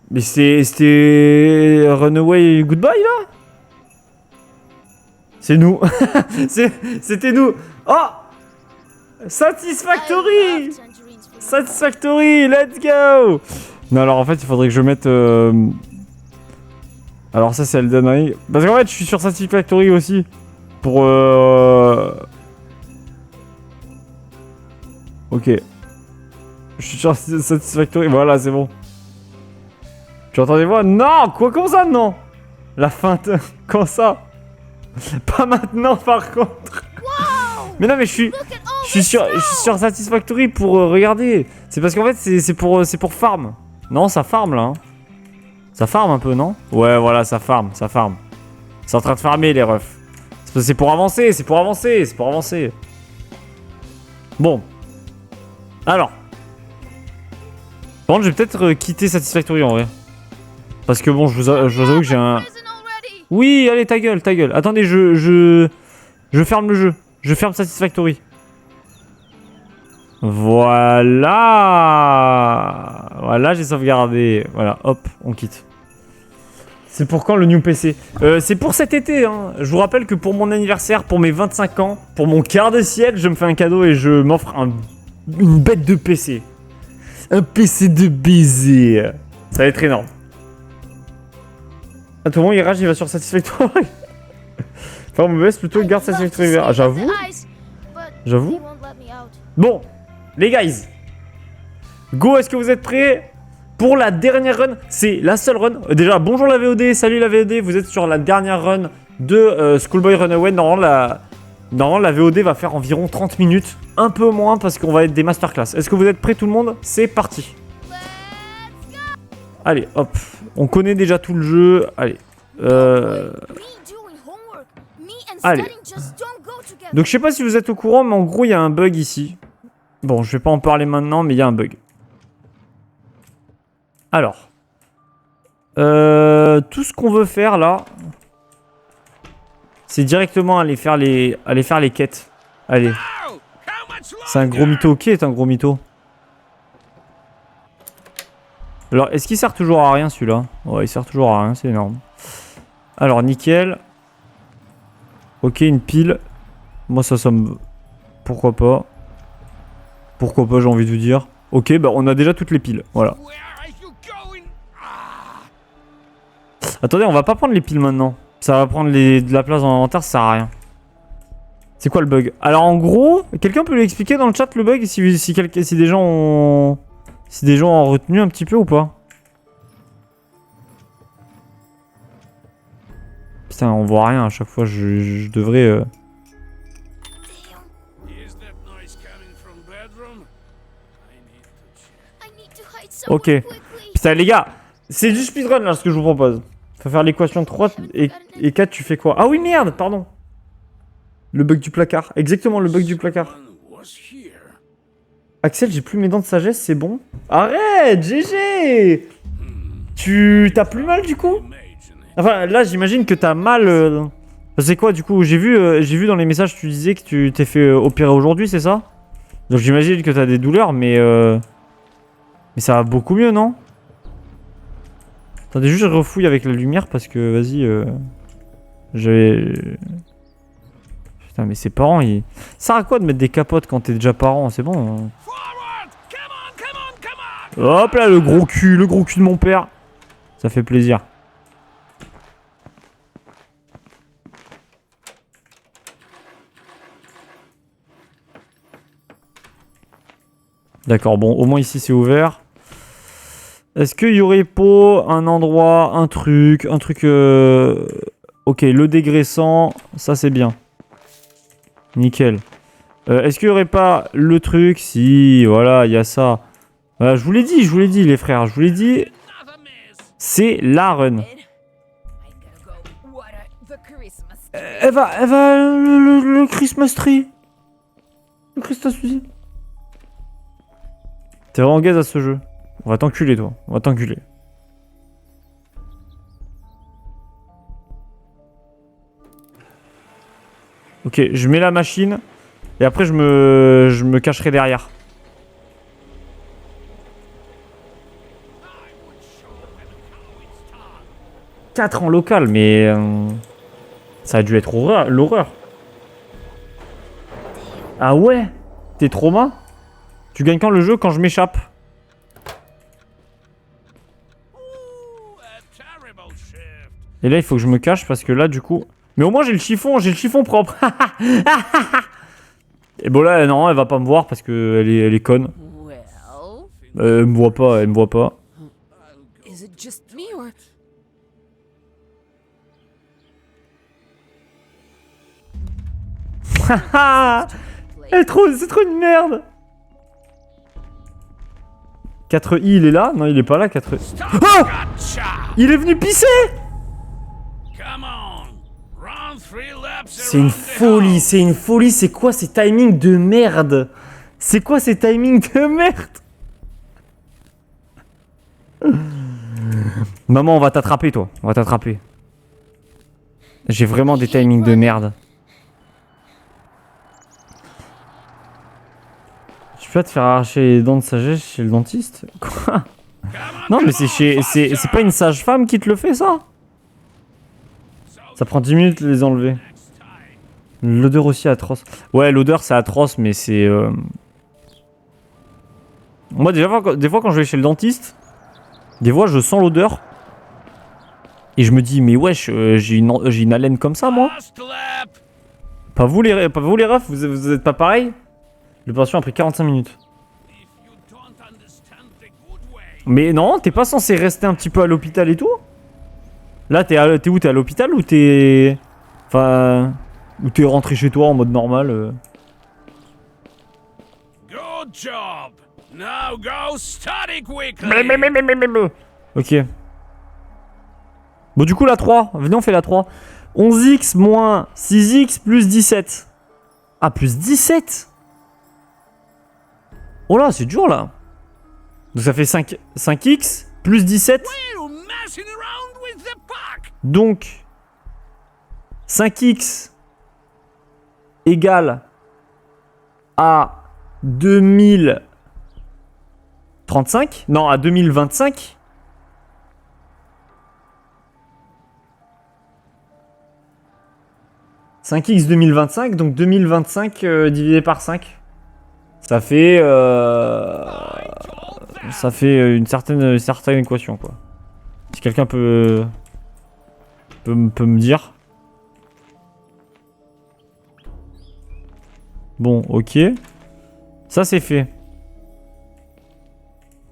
Mais c'était Runaway Goodbye là? C'est nous. C'était nous. Oh, Satisfactory. Satisfactory, let's go. Non, alors en fait, il faudrait que je mette... Alors ça, c'est Elden Ring. Parce qu'en fait, je suis sur Satisfactory aussi. Pour... Ok. Je suis sur Satisfactory, voilà, c'est bon. Tu entends des voix? Non! Quoi? Comment ça, non? La feinte. Comment ça? Pas maintenant, par contre. Mais non, mais je suis sur Satisfactory pour regarder. C'est parce qu'en fait, c'est pour farm. Non, ça farm, là. Hein. Ça farm un peu, non? Ouais, voilà, ça farm, ça farm. C'est en train de farmer, les refs. C'est pour avancer, c'est pour avancer, c'est pour avancer. Bon. Alors. Par contre, je vais peut-être quitter Satisfactory, en vrai. Parce que bon, je vous avoue que j'ai un... Oui, allez, ta gueule, ta gueule. Attendez, je ferme le jeu. Je ferme Satisfactory. Voilà. Voilà, j'ai sauvegardé. Voilà, hop, on quitte. C'est pour quand le new PC? C'est pour cet été, hein. Je vous rappelle que pour mon anniversaire, pour mes 25 ans, pour mon quart de siècle, je me fais un cadeau et je m'offre une bête de PC. Un PC de baiser. Ça va être énorme. À tout le monde, il rage, il va sur Satisfactory. Enfin, on baisse plutôt, garde Satisfactory. Ah, j'avoue. J'avoue. Bon, les guys. Go, est-ce que vous êtes prêts pour la dernière run? C'est la seule run. Déjà, bonjour la VOD, salut la VOD. Vous êtes sur la dernière run de Schoolboy Runaway. Normalement, la VOD va faire environ 30 minutes. Un peu moins parce qu'on va être des masterclass. Est-ce que vous êtes prêts tout le monde? C'est parti. Allez, hop. On connaît déjà tout le jeu. Allez. Allez. Donc je sais pas si vous êtes au courant, mais en gros il y a un bug ici. Bon, je vais pas en parler maintenant, mais il y a un bug. Alors. Tout ce qu'on veut faire là, c'est directement aller faire les quêtes. Allez. C'est un gros mytho. Qui est un gros mytho? Alors, est-ce qu'il sert toujours à rien celui-là? Ouais, il sert toujours à rien, c'est énorme. Alors, nickel. Ok, une pile. Moi, ça me... Pourquoi pas? Pourquoi pas, j'ai envie de vous dire. Ok, bah on a déjà toutes les piles, voilà. Attendez, on va pas prendre les piles maintenant. Ça va prendre de la place dans l'inventaire, ça sert à rien. C'est quoi le bug? Alors, en gros, quelqu'un peut lui expliquer dans le chat le bug si des gens ont... Si des gens ont retenu un petit peu ou pas? Putain, on voit rien à chaque fois, je devrais... Ok. Putain, les gars, c'est du speedrun là ce que je vous propose. Faut faire l'équation 3 et 4, tu fais quoi? Ah oui, merde, pardon. Le bug du placard. Exactement, le bug du placard. Axel, j'ai plus mes dents de sagesse, c'est bon? Arrête, GG! T'as plus mal du coup? Enfin, là, j'imagine que t'as mal... C'est quoi du coup? J'ai vu dans les messages, tu disais que tu t'es fait opérer aujourd'hui, c'est ça? Donc j'imagine que t'as des douleurs, mais ça va beaucoup mieux, non? Attendez, juste je refouille avec la lumière parce que, vas-y, j'avais... Putain, mais ses parents, ils... Ça sert à quoi de mettre des capotes quand t'es déjà parent? C'est bon. Hein. Hop là, le gros cul de mon père. Ça fait plaisir. D'accord, bon, au moins ici c'est ouvert. Est-ce qu'il y aurait pas un endroit, un truc... Ok, le dégraissant, ça c'est bien. Nickel. Est-ce qu'il y aurait pas le truc? Si, voilà, il y a ça. Je vous l'ai dit les frères, je vous l'ai dit. C'est la run. Elle va le Christmas tree. Le Christmas tree. T'es vraiment gaze à ce jeu. On va t'enculer, toi. On va t'enculer. Ok, je mets la machine. Et après, je me cacherai derrière. 4 en local, mais... ça a dû être l'horreur. Ah ouais? T'es trauma? Tu gagnes quand le jeu? Quand je m'échappe. Et là, il faut que je me cache parce que là, du coup... Mais au moins, j'ai le chiffon propre. Et bon là, non, elle va pas me voir parce que elle est conne. Elle me voit pas, elle me voit pas. C'est trop une merde. 4i, il est là? Non, il est pas là, 4i. Oh! Il est venu pisser! C'est une folie, c'est quoi ces timings de merde? C'est quoi ces timings de merde? Maman, on va t'attraper, toi. On va t'attraper. J'ai vraiment des timings de merde. Tu peux te faire arracher les dents de sagesse chez le dentiste? Quoi? Non, mais c'est pas une sage-femme qui te le fait, ça? Ça prend 10 minutes de les enlever. L'odeur aussi atroce. Ouais, l'odeur c'est atroce, mais c'est... Moi, des fois, quand je vais chez le dentiste, des fois, je sens l'odeur. Et je me dis, mais wesh, j'ai une haleine comme ça, moi. Pas vous les refs, vous êtes pas pareil? L'opération a pris 45 minutes. Mais non, t'es pas censé rester un petit peu à l'hôpital et tout? Là, t'es où? T'es à l'hôpital ou t'es... Enfin... Ou t'es rentré chez toi en mode normal Good job. Now go study quickly. Ok. Bon, du coup, la 3. Venez, on fait la 3. 11x moins 6x plus 17. Ah, plus 17. Oh là, c'est dur, là. Donc, ça fait 5x plus 17. Donc, 5x égale à 2035. Non, à 2025. « 5x 2025, donc 2025 divisé par 5. Ça fait une certaine équation, quoi. Si quelqu'un peut me dire. Bon, ok. Ça c'est fait.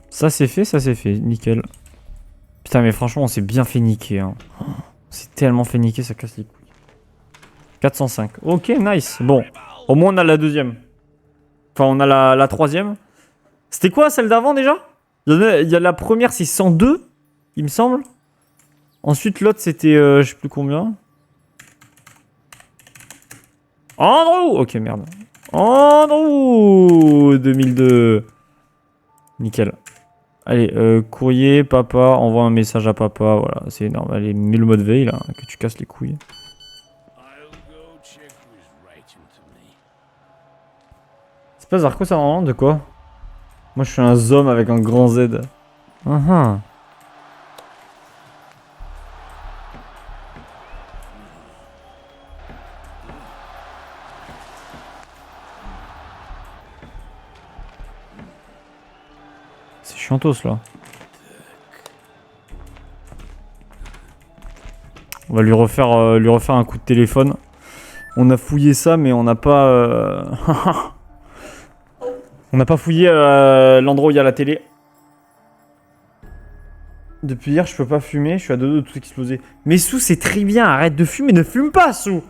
Ça c'est fait, nickel. Putain, mais franchement, on s'est bien fait niquer. Hein. On s'est tellement fait niquer, ça casse les couilles. 405. Ok, nice. Bon, au moins on a la deuxième. Enfin, on a la troisième. C'était quoi celle d'avant déjà? Il y a la première, c'est 102, il me semble. Ensuite, l'autre, c'était je sais plus combien. Andrew! Ok, merde. Andrew 2002. Nickel. Allez, courrier, papa, envoie un message à papa. Voilà, c'est énorme. Allez, mets le mode veille là, que tu casses les couilles. C'est pas Zarko ça normalement? De quoi? Moi je suis un zombie avec un grand Z. C'est chiantos là. On va lui refaire un coup de téléphone. On a fouillé ça mais on n'a pas... On n'a pas fouillé l'endroit où il y a la télé. Depuis hier, je peux pas fumer, je suis à deux doigts de tout exploser. Mais Sou, c'est très bien, arrête de fumer, ne fume pas, Sou.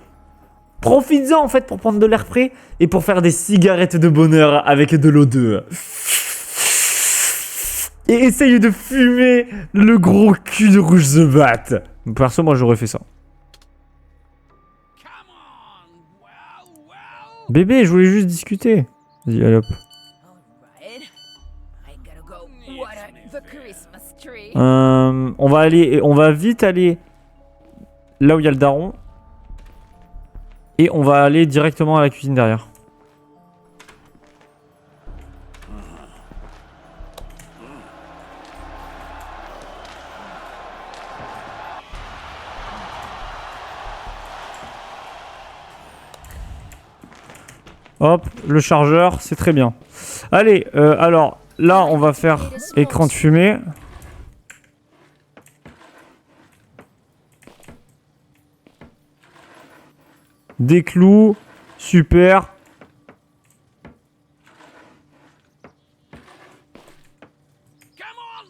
Profites-en en fait pour prendre de l'air frais et pour faire des cigarettes de bonheur avec de l'O2. Et essaye de fumer le gros cul de Rouge The Bat. Perso, moi j'aurais fait ça. Bébé, je voulais juste discuter. Vas-y, allez hop. On va vite aller là où il y a le daron. Et on va aller directement à la cuisine derrière. Hop, le chargeur, c'est très bien. Allez, alors, là, on va faire écran de fumée. Des clous, super. Come on!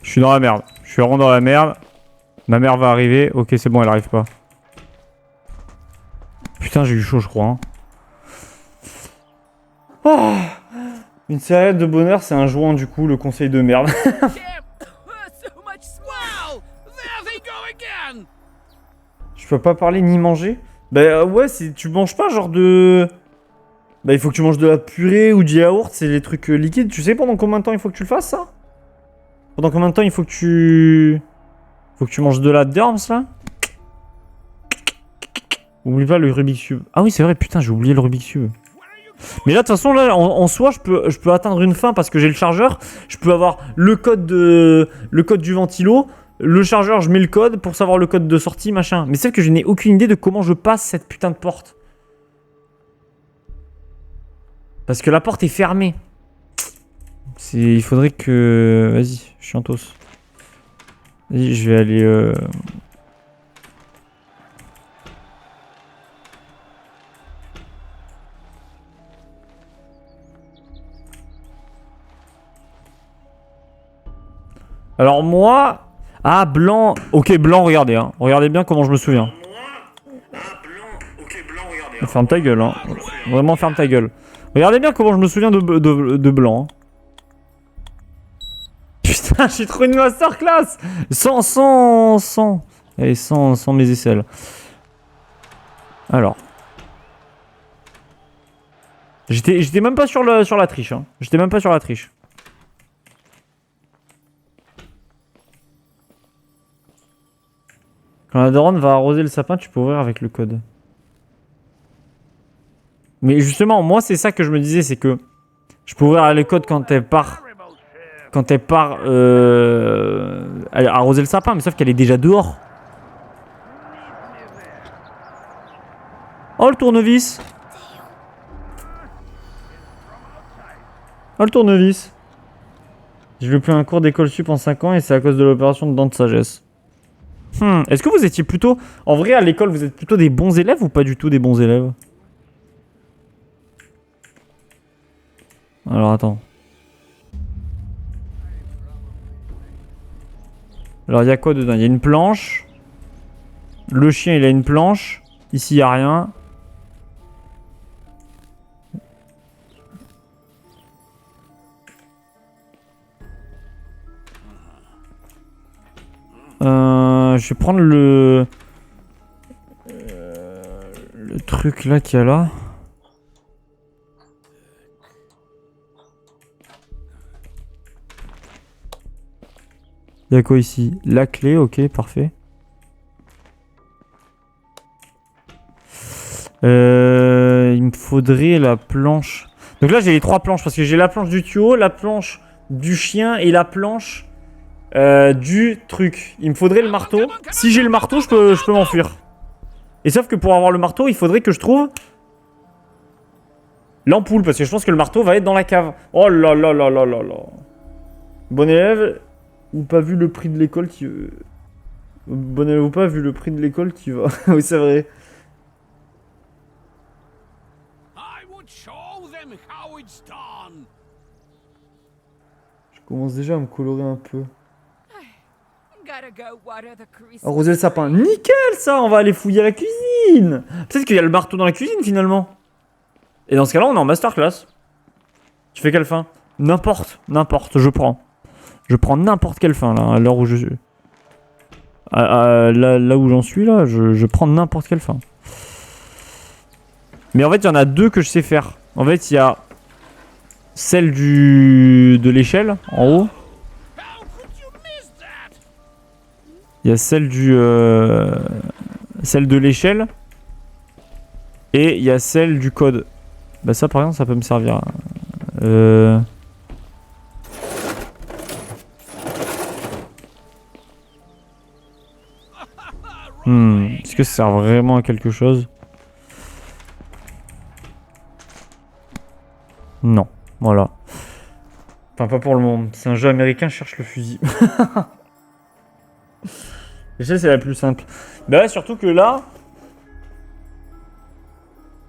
Je suis dans la merde. Je suis vraiment dans la merde. Ma mère va arriver. Ok, c'est bon, elle arrive pas. Putain, j'ai eu chaud, je crois. Hein. Oh, une serviette de bonheur, c'est un joint, du coup, le conseil de merde. Damn! So much swell! There they go again! Je peux pas parler ni manger. Bah ouais, tu manges pas genre de... Bah il faut que tu manges de la purée ou du yaourt, c'est les trucs liquides. Tu sais pendant combien de temps il faut que tu le fasses, ça? Pendant combien de temps il faut que tu... Faut que tu manges de la derms, là? Oublie pas le Rubik's Cube. Ah oui, c'est vrai, putain, j'ai oublié le Rubik's Cube. Mais là, de toute façon, là, en soi, je peux atteindre une fin parce que j'ai le chargeur. Je peux avoir le code du ventilo. Le chargeur, je mets le code pour savoir le code de sortie, machin. Mais c'est que je n'ai aucune idée de comment je passe cette putain de porte. Parce que la porte est fermée. Il faudrait que... Vas-y, chiantos. Vas-y, je vais aller... Alors moi... Ah, blanc... Ok, blanc, regardez. Hein. Regardez bien comment je me souviens. Ferme ta gueule. Hein. Vraiment, ferme ta gueule. Regardez bien comment je me souviens de blanc. Hein. Putain, j'ai trop une masterclass. Allez, sans mes aisselles. Alors. J'étais même pas sur la triche. Hein. J'étais même pas sur la triche. Quand la daronne va arroser le sapin, tu peux ouvrir avec le code. Mais justement, moi, c'est ça que je me disais, c'est que je peux ouvrir le code quand elle part... Quand elle part arroser le sapin, mais sauf qu'elle est déjà dehors. Oh, le tournevis. Oh, le tournevis. J'ai loupé un cours d'école sup en 5 ans et c'est à cause de l'opération de dents de sagesse. Est-ce que vous étiez plutôt... En vrai, à l'école, vous êtes plutôt des bons élèves ou pas du tout des bons élèves? Alors, attends. Alors, il y a quoi dedans? Il y a une planche. Le chien, il a une planche. Ici, il n'y a rien. Je vais prendre le truc là qu'il y a là. Il y a quoi ici? La clé, ok, parfait. Il me faudrait la planche. Donc là j'ai les 3 planches parce que j'ai la planche du tuyau, la planche du chien et la planche du truc. Il me faudrait le marteau. Si j'ai le marteau, je peux m'enfuir. Et sauf que pour avoir le marteau, il faudrait que je trouve l'ampoule parce que je pense que le marteau va être dans la cave. Oh là là là là là là. Bon élève ou pas vu le prix de l'école qui... Bon élève ou pas vu le prix de l'école qui va... Oui, c'est vrai. Je commence déjà à me colorer un peu. Arroser le sapin. Nickel ça, on va aller fouiller à la cuisine. Peut-être qu'il y a le marteau dans la cuisine finalement. Et dans ce cas-là, on est en masterclass. Tu fais quelle fin? N'importe, je prends. Je prends n'importe quelle fin là, à l'heure où je suis. Là où j'en suis là, je prends n'importe quelle fin. Mais en fait, il y en a 2 que je sais faire. En fait, il y a celle de l'échelle en haut. Il y a celle celle de l'échelle. Et il y a celle du code. Bah ça par exemple ça peut me servir. Est-ce que ça sert vraiment à quelque chose? Non, voilà. Enfin, pas pour le moment. C'est un jeu américain, cherche le fusil. Je sais, c'est la plus simple. Bah ouais, surtout que là...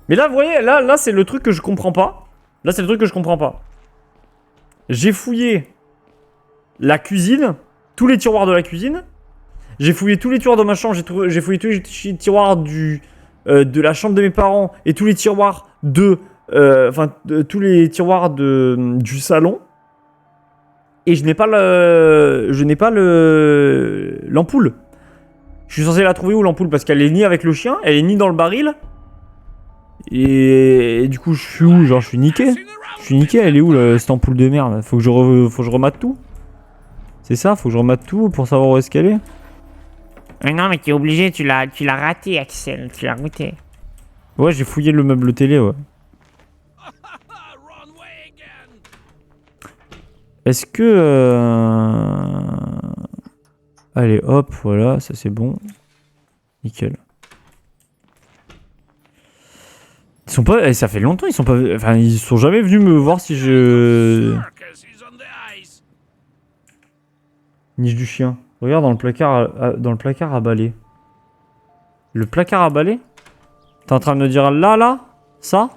Mais là, vous voyez, là c'est le truc que je comprends pas. Là, c'est le truc que je comprends pas. J'ai fouillé la cuisine, tous les tiroirs de la cuisine. J'ai fouillé tous les tiroirs de ma chambre, j'ai fouillé tous les tiroirs de la chambre de mes parents et tous les tiroirs tous les tiroirs du salon. Et je n'ai pas l'ampoule. Je suis censé la trouver où l'ampoule? Parce qu'elle est ni avec le chien, elle est ni dans le baril. Et du coup, je suis où? Genre, je suis niqué. Je suis niqué, elle est où cette ampoule de merde? Faut que je remate tout. C'est ça, faut que je remate tout pour savoir où est-ce qu'elle est. Non, mais t'es obligé, tu l'as raté, Axel, tu l'as goûté. Ouais, j'ai fouillé le meuble télé, ouais. Wrong way again. Est-ce que... Allez, hop, voilà, ça c'est bon. Nickel. Ils sont pas... ça fait longtemps, ils sont pas... Enfin, ils sont jamais venus me voir si je... Circus is on the ice. Niche du chien. Regarde dans le placard à balai. Le placard à balai? T'es en train de me dire là? Ça?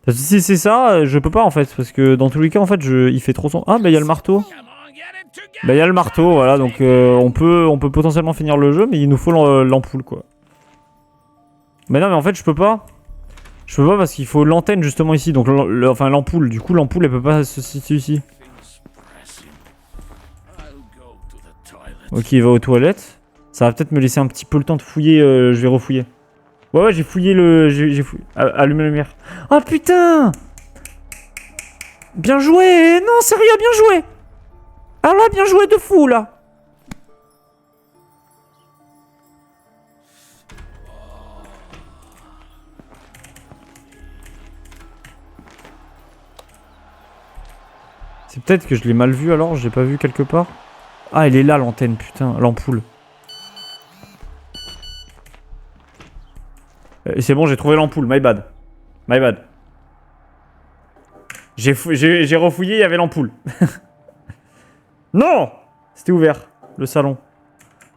Parce que si c'est ça, je peux pas en fait. Parce que dans tous les cas, en fait, il fait trop son... Ah, bah il y a le marteau. Come on, get it together. Bah il y a le marteau, voilà. Donc on peut potentiellement finir le jeu, mais il nous faut l'ampoule, quoi. Mais non, mais en fait, je peux pas. Je peux pas parce qu'il faut l'antenne justement ici. Donc enfin l'ampoule. Du coup, l'ampoule, elle peut pas se situer ici. Things pressing. I'll go to the toilet. Ok, il va aux toilettes. Ça va peut-être me laisser un petit peu le temps de fouiller. Je vais refouiller. Ouais, j'ai fouillé j'ai fouillé. Allumer la lumière. Oh putain! Bien joué! Non, sérieux, bien joué! Ah là, bien joué de fou là! C'est peut-être que je l'ai mal vu alors, je l'ai pas vu quelque part. Ah, elle est là l'antenne, putain, l'ampoule. C'est bon, j'ai trouvé l'ampoule, my bad. My bad. J'ai refouillé, il y avait l'ampoule. Non! C'était ouvert, le salon.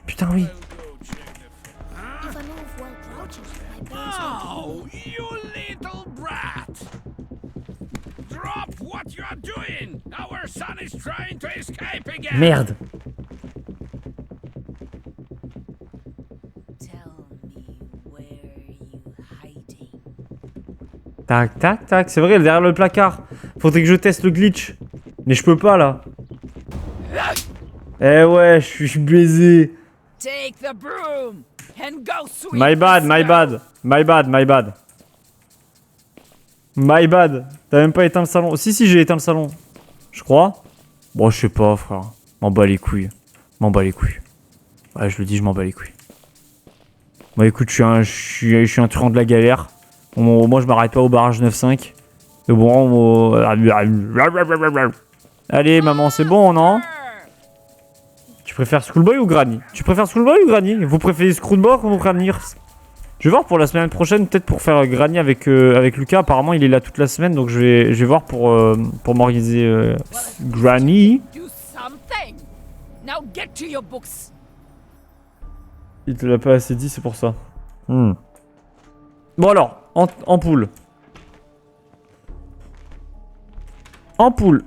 Putain, oui. If I move while crouching, my parents won't Oh, you little brat! Drop what you are doing! Our son is trying to escape again! Merde. tell me where you hiding. Tac, tac, tac. C'est vrai, derrière le placard. Faudrait que je teste le glitch. Mais je peux pas, là. Eh ouais, je suis baisé. Take the broom and go sweep. My bad, the my snow. bad. My bad, my bad. My bad. T'as même pas éteint le salon. Si, j'ai éteint le salon. Je crois. Bon, je sais pas, frère. M'en bats les couilles. M'en bats les couilles. Ouais, je le dis, je m'en bats les couilles. Bon, écoute, je suis un truand de la galère. Moi, je m'arrête pas au barrage 9-5. Mais bon, allez, maman, c'est bon, non? Tu préfères Schoolboy ou Granny? Tu préfères Schoolboy ou Granny? Vous préférez Schoolboy ou Granny? Je vais voir pour la semaine prochaine, peut-être pour faire Granny avec Lucas. Apparemment, il est là toute la semaine, donc je vais voir pour m'organiser Granny. Do something. Now get to your books. Il te l'a pas assez dit, c'est pour ça. Bon alors, ampoule. Ampoule.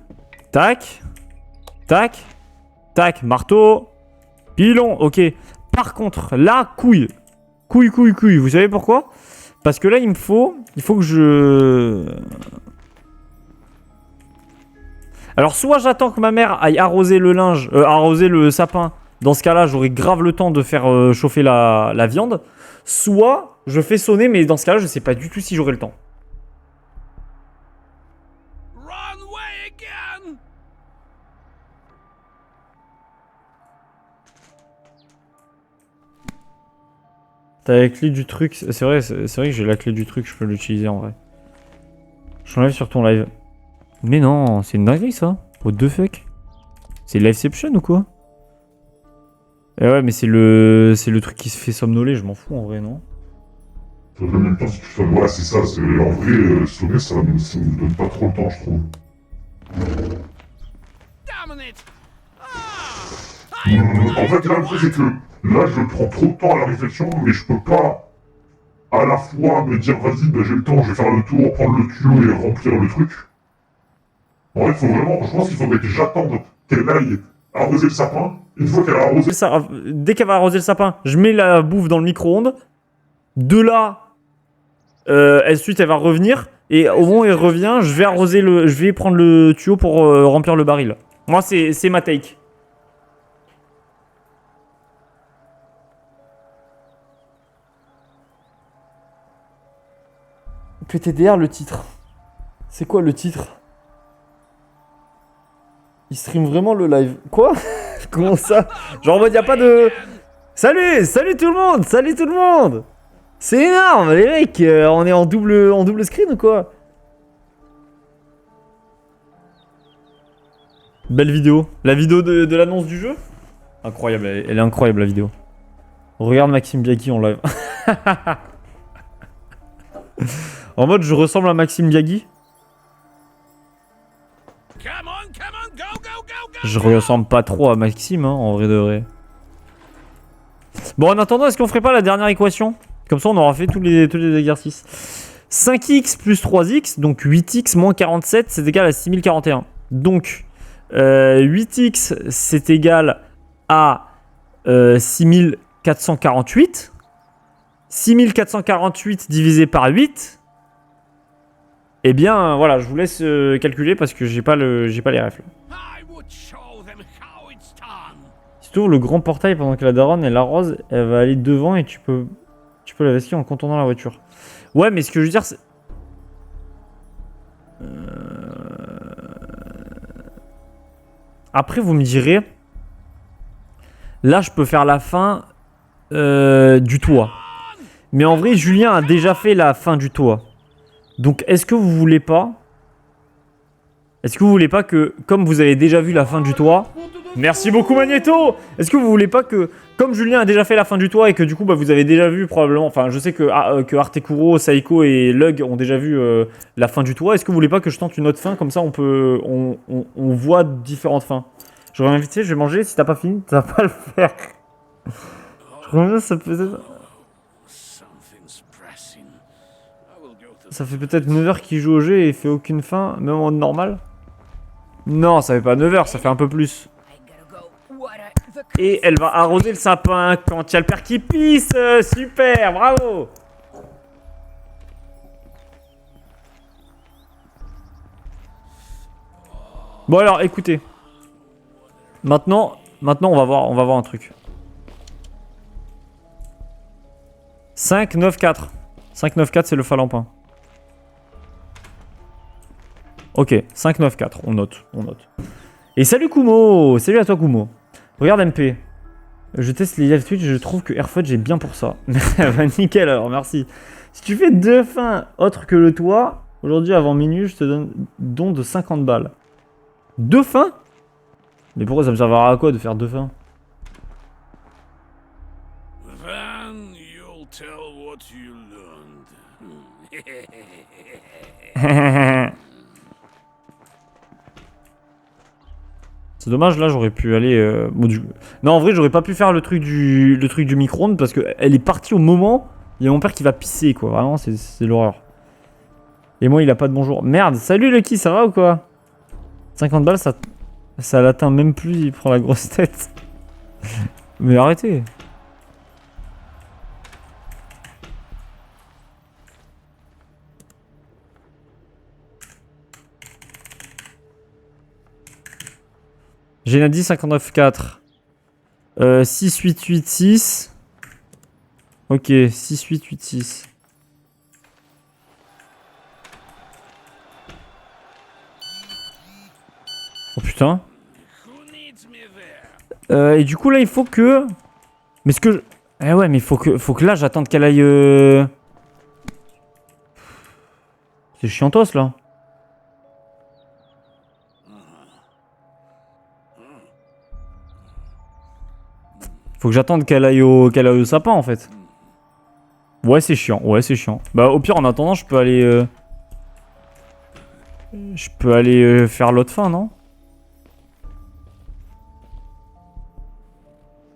Tac. Tac. Tac. Marteau. Pilon. Ok. Par contre, là, couille. Couille. Vous savez pourquoi? Parce que là, il faut que je... Alors, soit j'attends que ma mère aille arroser le linge, arroser le sapin. Dans ce cas-là, j'aurai grave le temps de faire chauffer la viande. Soit je fais sonner, mais dans ce cas-là, je sais pas du tout si j'aurai le temps. Run way again. T'as la clé du truc. C'est vrai que j'ai la clé du truc, je peux l'utiliser en vrai. Je t'enlève sur ton live. Mais non, c'est une dinguerie ça. What the fuck? C'est Liveception ou quoi? Et ouais, mais c'est le truc qui se fait somnoler, je m'en fous en vrai, non? Ça donne même temps si tu fais. Ouais, c'est ça, c'est. En vrai, sommet, ça me donne pas trop le temps, je trouve. Damn it! En fait, là, le truc, c'est que là, je prends trop de temps à la réflexion, mais je peux pas à la fois me dire, vas-y, bah, j'ai le temps, je vais faire le tour, prendre le tuyau et remplir le truc. En fait, faut vraiment, je pense qu'il faudrait que j'attende qu'elle aille arroser le sapin. Une fois qu'elle a arrosé, Dès qu'elle va arroser le sapin, je mets la bouffe dans le micro-ondes. De là, ensuite elle va revenir. Et au moment où elle revient, je vais prendre le tuyau pour remplir le baril. Moi, c'est ma take. PTDR, le titre. C'est quoi le titre? Il stream vraiment le live. Quoi? Comment ça? Genre en mode y'a pas de... Salut tout le monde! Salut tout le monde! C'est énorme les mecs! On est en double screen ou quoi? Belle vidéo. La vidéo de l'annonce du jeu? Incroyable, elle est incroyable la vidéo. Regarde Maxime Biagui en live. En mode je ressemble à Maxime Biagui. Come on, go, go, go, go! Je ressemble pas trop à Maxime, hein, en vrai de vrai. Bon, en attendant, est-ce qu'on ferait pas la dernière équation? Comme ça, on aura fait tous les exercices. 5x plus 3x, donc 8x moins 47, c'est égal à 6041. Donc, 8x, c'est égal à 6448. 6448 divisé par 8. Eh bien, voilà, je vous laisse calculer parce que j'ai pas les refs là. I would show them how it's done. Si tu ouvres le grand portail pendant que la daronne elle arrose, elle va aller devant et tu peux la vesquer en contournant la voiture. Ouais, mais ce que je veux dire, c'est... Après, vous me direz... Là, je peux faire la fin du toit. Mais en vrai, Julien a déjà fait la fin du toit. Donc, est-ce que vous voulez pas... Est-ce que vous voulez pas que, comme vous avez déjà vu la fin du toit... Merci beaucoup Magneto. Est-ce que vous voulez pas que, comme Julien a déjà fait la fin du toit et que du coup bah, vous avez déjà vu probablement, enfin je sais que Artekuro, Saiko et Lug ont déjà vu la fin du toit, est-ce que vous voulez pas que je tente une autre fin, comme ça on voit différentes fins. Je reviens vite fait, je vais manger, si t'as pas fini, ça va pas le faire. Je reviens, ça Something's pressing. I will go to Ça fait peut-être 9 heures qu'il joue au jeu et il fait aucune fin, même en mode normal. Non, ça fait pas 9 heures, ça fait un peu plus. Et elle va arroser le sapin quand il y a le père qui pisse. Super, bravo. Bon alors, écoutez. Maintenant on va voir un truc. 5, 9, 4. 5, 9, 4, c'est le phalampin. Ok, 5, 9, 4, on note. Et salut Kumo. Salut à toi Kumo. Regarde MP. Je teste les live Twitch et je trouve que Airfudge j'ai bien pour ça. Bah nickel alors, merci. Si tu fais 2 fins autres que le toit, aujourd'hui avant minuit, je te donne don de 50 balles. 2 fins? Mais pourquoi ça me servira à quoi de faire 2 fins? Then you'll tell what you learned. C'est dommage, là j'aurais pu aller... Non, en vrai, j'aurais pas pu faire le truc du micro-ondes parce qu'elle est partie au moment. Il y a mon père qui va pisser, quoi. Vraiment, c'est l'horreur. Et moi, il a pas de bonjour. Merde, salut Lucky, ça va ou quoi? 50 balles, ça l'atteint même plus, il prend la grosse tête. Mais arrêtez. Gennady 59,4. 6, 8, 8, 6. Ok, 6, 8, 8, 6. Oh putain. Who needs me there? Et du coup là il faut que... Mais ce que je... Eh ouais mais faut que là j'attende qu'elle aille... C'est chiantos là. Faut que j'attende qu'elle aille au sapin en fait. Ouais, c'est chiant. Ouais, c'est chiant. Bah, au pire, en attendant, je peux aller. Je peux aller faire l'autre fin, non?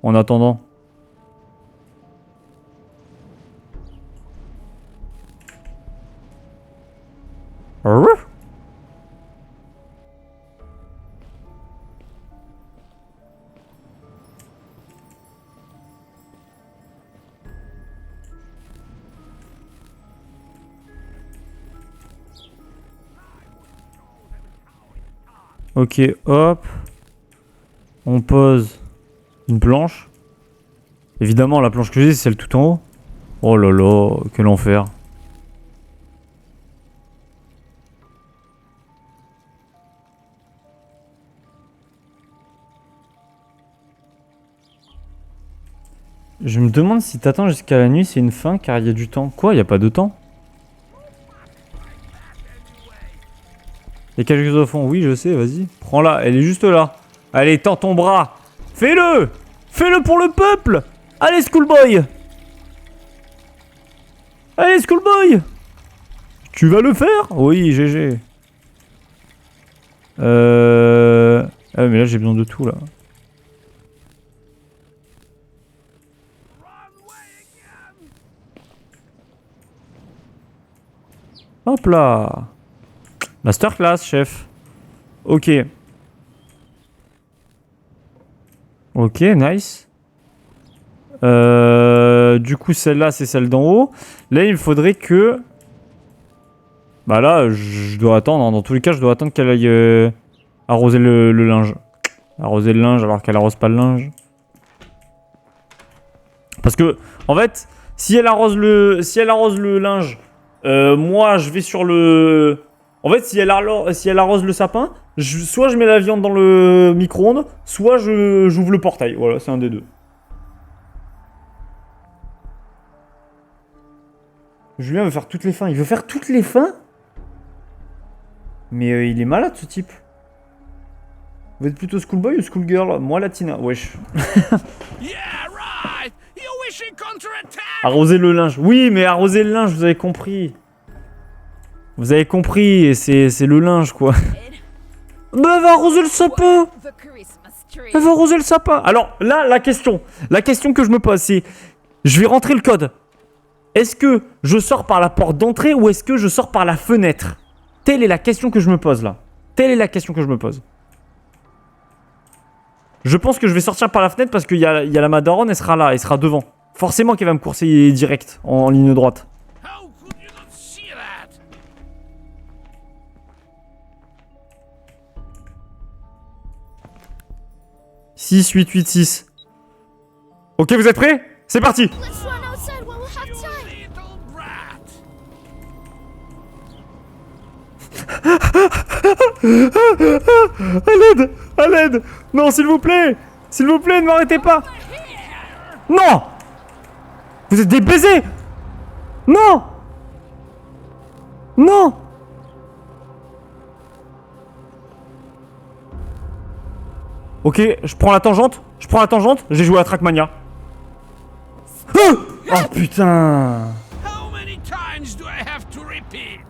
En attendant. Ok, hop. On pose une planche. Évidemment, la planche que j'ai, c'est celle tout en haut. Oh là là, quel enfer. Je me demande si t'attends jusqu'à la nuit, c'est une fin, car il y a du temps. Quoi, il n'y a pas de temps? Il y a quelque chose au fond. Oui, je sais, vas-y. Prends-la, elle est juste là. Allez, tends ton bras. Fais-le! Fais-le pour le peuple! Allez, Schoolboy! Allez, Schoolboy! Tu vas le faire? Oui, GG. Ah, mais là, j'ai besoin de tout, là. Hop là! Masterclass, chef. Ok. Ok, nice. Du coup, celle-là, c'est celle d'en haut. Là, il faudrait que... Bah là, je dois attendre. Dans tous les cas, je dois attendre qu'elle aille arroser le linge. Arroser le linge alors qu'elle arrose pas le linge. Parce que, en fait, si elle arrose le linge, moi, je vais sur le... En fait, si elle arrose le sapin, soit je mets la viande dans le micro-ondes, soit j'ouvre le portail. Voilà, c'est un des deux. Julien veut faire toutes les fins. Il veut faire toutes les fins? Mais il est malade, ce type. Vous êtes plutôt schoolboy ou schoolgirl? Moi, Latina. Wesh. Yeah, right. You wishing counter-attack? Arroser le linge. Oui, mais arroser le linge, vous avez compris. Vous avez compris, et c'est le linge, quoi. Bah, elle va arroser le sapin! Elle va arroser le sapin! Alors, là, la question que je me pose, c'est... Je vais rentrer le code. Est-ce que je sors par la porte d'entrée ou est-ce que je sors par la fenêtre? Telle est la question que je me pose, là. Telle est la question que je me pose. Je pense que je vais sortir par la fenêtre parce qu'il y a la madaronne, elle sera là, elle sera devant. Forcément qu'elle va me courser direct, en ligne droite. How could you not see that? 6, 8, 8, 6. Ok, vous êtes prêts? C'est parti! Let's run outside while we have You time. little brat. À l'aide! À l'aide! Non, s'il vous plaît! S'il vous plaît, ne m'arrêtez pas! Non! Vous êtes des baisers! Non! Non! Ok, je prends la tangente. Je prends la tangente. J'ai joué à Trackmania. Ah! Oh putain! How many times do I have to repeat?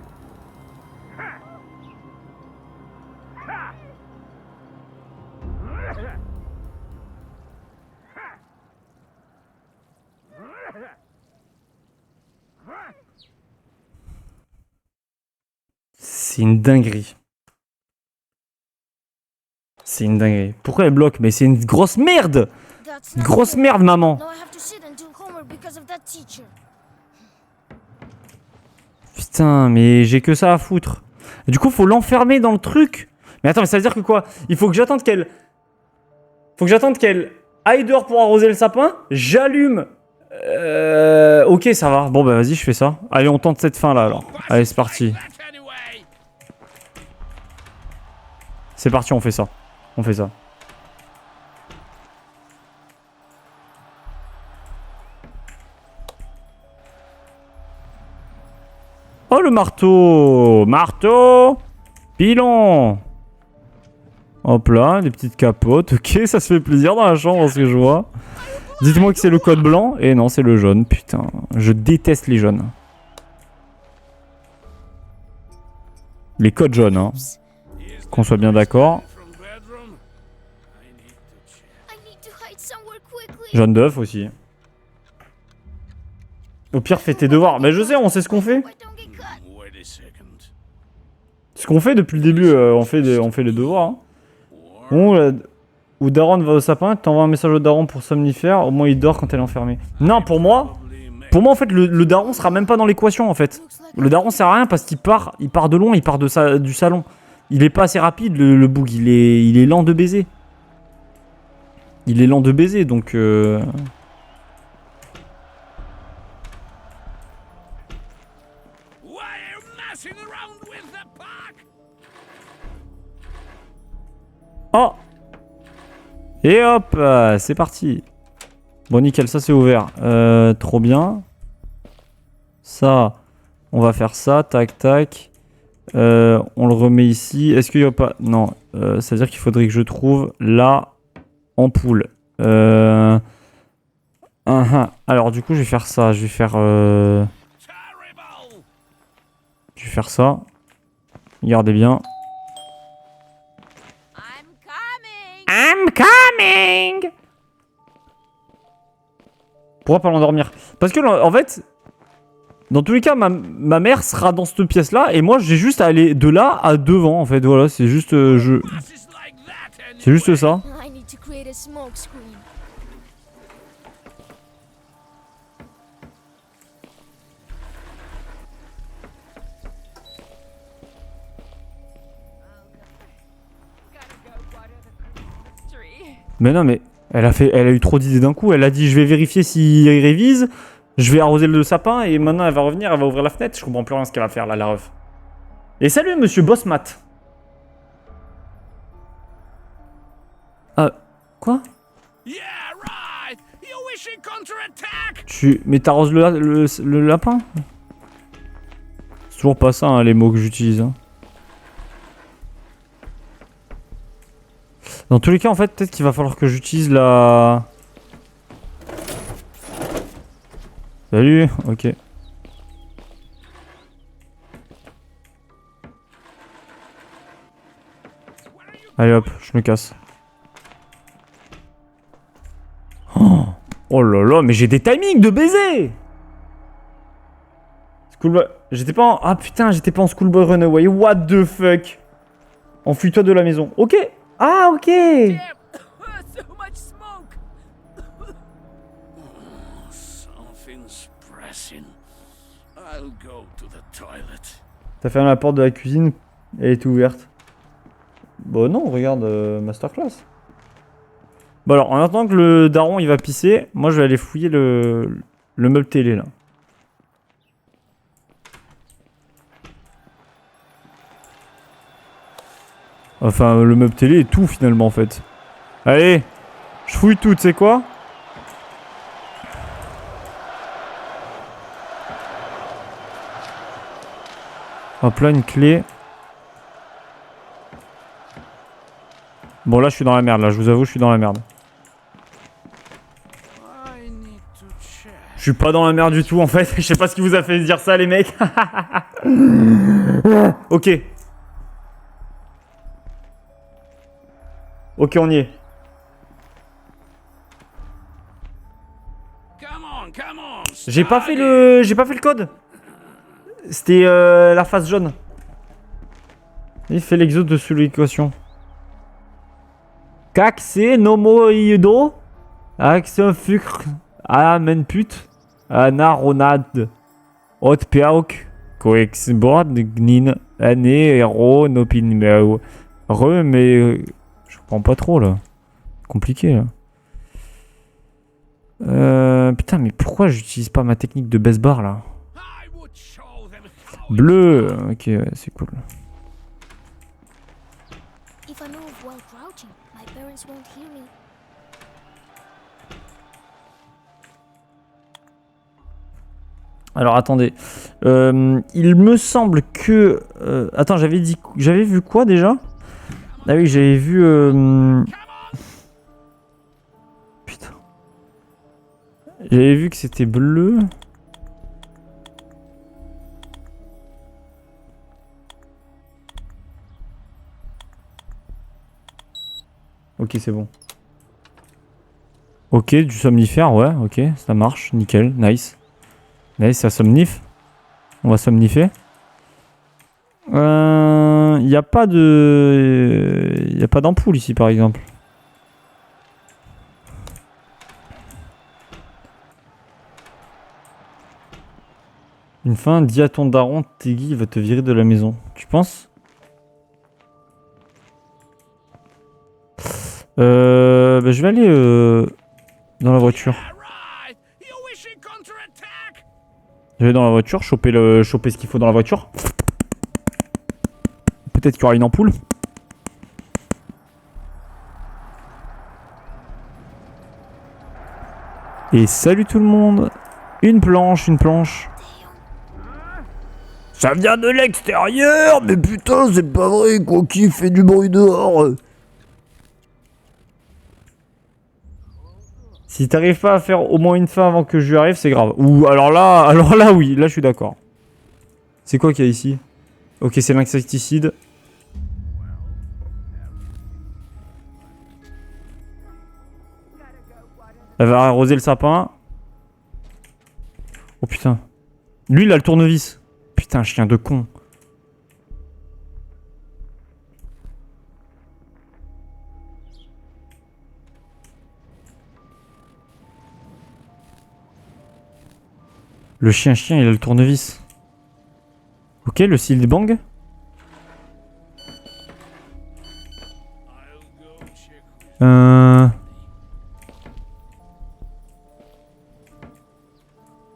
C'est une dinguerie. C'est une dinguerie. Pourquoi elle bloque? Mais c'est une grosse merde! That's not Grosse fair. merde, maman! Now I have to sit and do homework because of that teacher. Putain, mais j'ai que ça à foutre. Et du coup, faut l'enfermer dans le truc. Mais attends, mais ça veut dire que quoi? Il faut que j'attende qu'elle... Faut que j'attende qu'elle aille dehors pour arroser le sapin. J'allume... Ok, ça va. Bon, bah vas-y, je fais ça. Allez, on tente cette fin là alors. Allez, c'est parti. That anyway. C'est parti, on fait ça. On fait ça. Oh, le marteau! Marteau! Pilon! Hop là, des petites capotes. Ok, ça se fait plaisir dans la chambre, ce que je vois. Dites-moi que c'est le code blanc. Et non, c'est le jaune. Putain, je déteste les jaunes. Les codes jaunes, hein. Qu'on soit bien d'accord. From bedroom? I need to check. I need to hide somewhere quickly. Jaune d'œuf aussi. Au pire, fais tes devoirs. Mais je sais, on sait ce qu'on fait. I don't get caught. Wait a second. Ce qu'on fait depuis le début, on fait les devoirs. Hein. Bon, où Daron va au sapin, t'envoies un message au Daron pour somnifère, au moins il dort quand elle est enfermée. Non, pour moi en fait, le Daron sera même pas dans l'équation en fait. Looks like Le Daron sert à rien parce qu'il part de loin, il part du salon. Il est pas assez rapide le Boog, il est lent de baiser. Il est lent de baiser donc... Why are you messing around with the pack? Oh! Et hop, c'est parti. Bon, nickel, ça c'est ouvert. Trop bien. Ça, on va faire ça, tac, tac. On le remet ici. Est-ce qu'il n'y a pas... Non, ça veut dire qu'il faudrait que je trouve la ampoule. Alors, du coup, je vais faire ça. Je vais faire ça. Regardez bien. I'm coming. Pourquoi pas l'endormir? Parce que, en fait, dans tous les cas, ma mère sera dans cette pièce-là, et moi, j'ai juste à aller de là à devant, en fait. Voilà, c'est juste... C'est juste ça. I need to create a smoke screen. Mais non, mais elle a eu trop d'idées d'un coup. Elle a dit, je vais vérifier s'il révise, je vais arroser le sapin, et maintenant elle va revenir, elle va ouvrir la fenêtre. Je comprends plus rien ce qu'elle va faire là, la ref. Et salut, monsieur Bossmat. Quoi? Yeah, right. You wishing counter-attack? Mais t'arroses le lapin? C'est toujours pas ça, hein, les mots que j'utilise. Hein. Dans tous les cas, en fait, peut-être qu'il va falloir que j'utilise la... Salut, ok. Allez hop, je me casse. Oh là là, mais j'ai des timings de baiser. Schoolboy... J'étais pas en... Ah putain, j'étais pas en Schoolboy Runaway. What the fuck? Enfuis-toi de la maison. Ok. Ah ok. So much smoke. Something's pressing. I'll go to the toilet. T'as fermé la porte de la cuisine. Elle était ouverte. Bon non, regarde, masterclass. Bon alors, en attendant que le daron il va pisser, moi je vais aller fouiller le meuble télé là. Enfin, le meuble télé et tout finalement en fait. Allez, je fouille tout, tu sais quoi? Hop là, une clé. Bon là je suis dans la merde, là je vous avoue je suis dans la merde. I need to check. Je suis pas dans la merde du tout en fait, je sais pas ce qui vous a fait dire ça les mecs. Ok. Ok, on y est. Come on. J'ai pas fait le code. C'était la face jaune. Il fait l'exode de sous l'équation. Caxe nomoïdo. Axe fucre. Amen pute. Anaronade. Hot peauk. Coexboard. Gnin. Ane. Hero. Nopin. Re, mais. Je comprends pas trop là. Compliqué là. Putain, mais pourquoi j'utilise pas ma technique de baisse barre là? I would show them how Bleu. Ok, ouais, c'est cool. If I move while crouching, my parents won't hear me. Alors attendez, il me semble que... attends, j'avais vu quoi déjà? Ah oui, j'avais vu... Putain. J'avais vu que c'était bleu. Ok, c'est bon. Ok, du somnifère, ouais, ok, ça marche, nickel, nice. Nice, ça somnifie. On va somnifier. Y a pas de... Y a pas d'ampoule ici, par exemple. Une fin, dis à ton daron, Tegui va te virer de la maison. Tu penses? Bah, je vais aller dans la voiture. Right. You wishing counter-attack? Je vais dans la voiture, choper ce qu'il faut dans la voiture. Peut-être qu'il y aura une ampoule. Et salut tout le monde. Une planche, une planche. Ça vient de l'extérieur, mais putain, c'est pas vrai, quoi, qui fait du bruit dehors? Si t'arrives pas à faire au moins une fin avant que je lui arrive, c'est grave. Ou alors là, oui, là je suis d'accord. C'est quoi qu'il y a ici? Ok, c'est l'insecticide. Elle va arroser le sapin. Oh putain. Lui, il a le tournevis. Putain, chien de con. Le chien, il a le tournevis. Ok, le seal bang.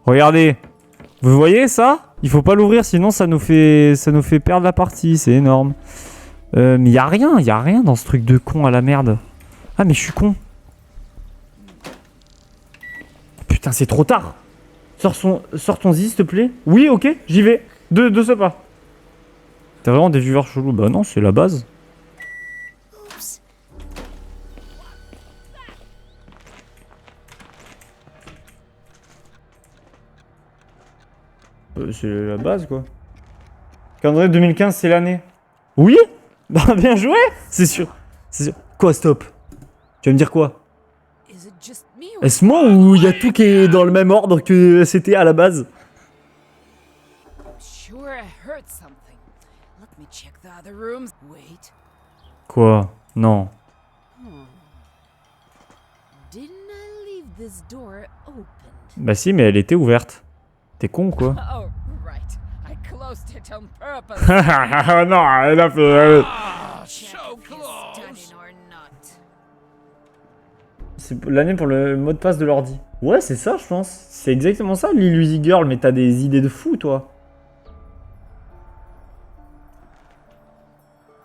Regardez. Vous voyez ça? Il faut pas l'ouvrir, sinon ça nous fait perdre la partie. C'est énorme. Mais y a rien dans ce truc de con à la merde. Ah, mais je suis con. Putain, c'est trop tard. Sors ton zizi, s'il te plaît. Oui, ok, j'y vais. De ce pas. T'as vraiment des viewers chelous? Bah non, c'est la base. Oops. C'est la base, quoi. Calendrier 2015, c'est l'année. Oui? Bah bien joué. C'est sûr. Quoi, stop? Tu vas me dire quoi? Is it just me or Est-ce moi ou il y a tout qui est dans le même ordre que c'était à la base? sure I heard something? Let me check the other rooms. Wait. Quoi? Non. Didn't I leave this door open? Bah si, mais elle était ouverte. T'es con, quoi? Oh, right. I closed it on purpose. Non, elle a fait... Ah, Check so if he's close. stunning or not. C'est l'année pour le mot de passe de l'ordi. Ouais, c'est ça, je pense. C'est exactement ça, l'Illusi Girl, mais t'as des idées de fou, toi.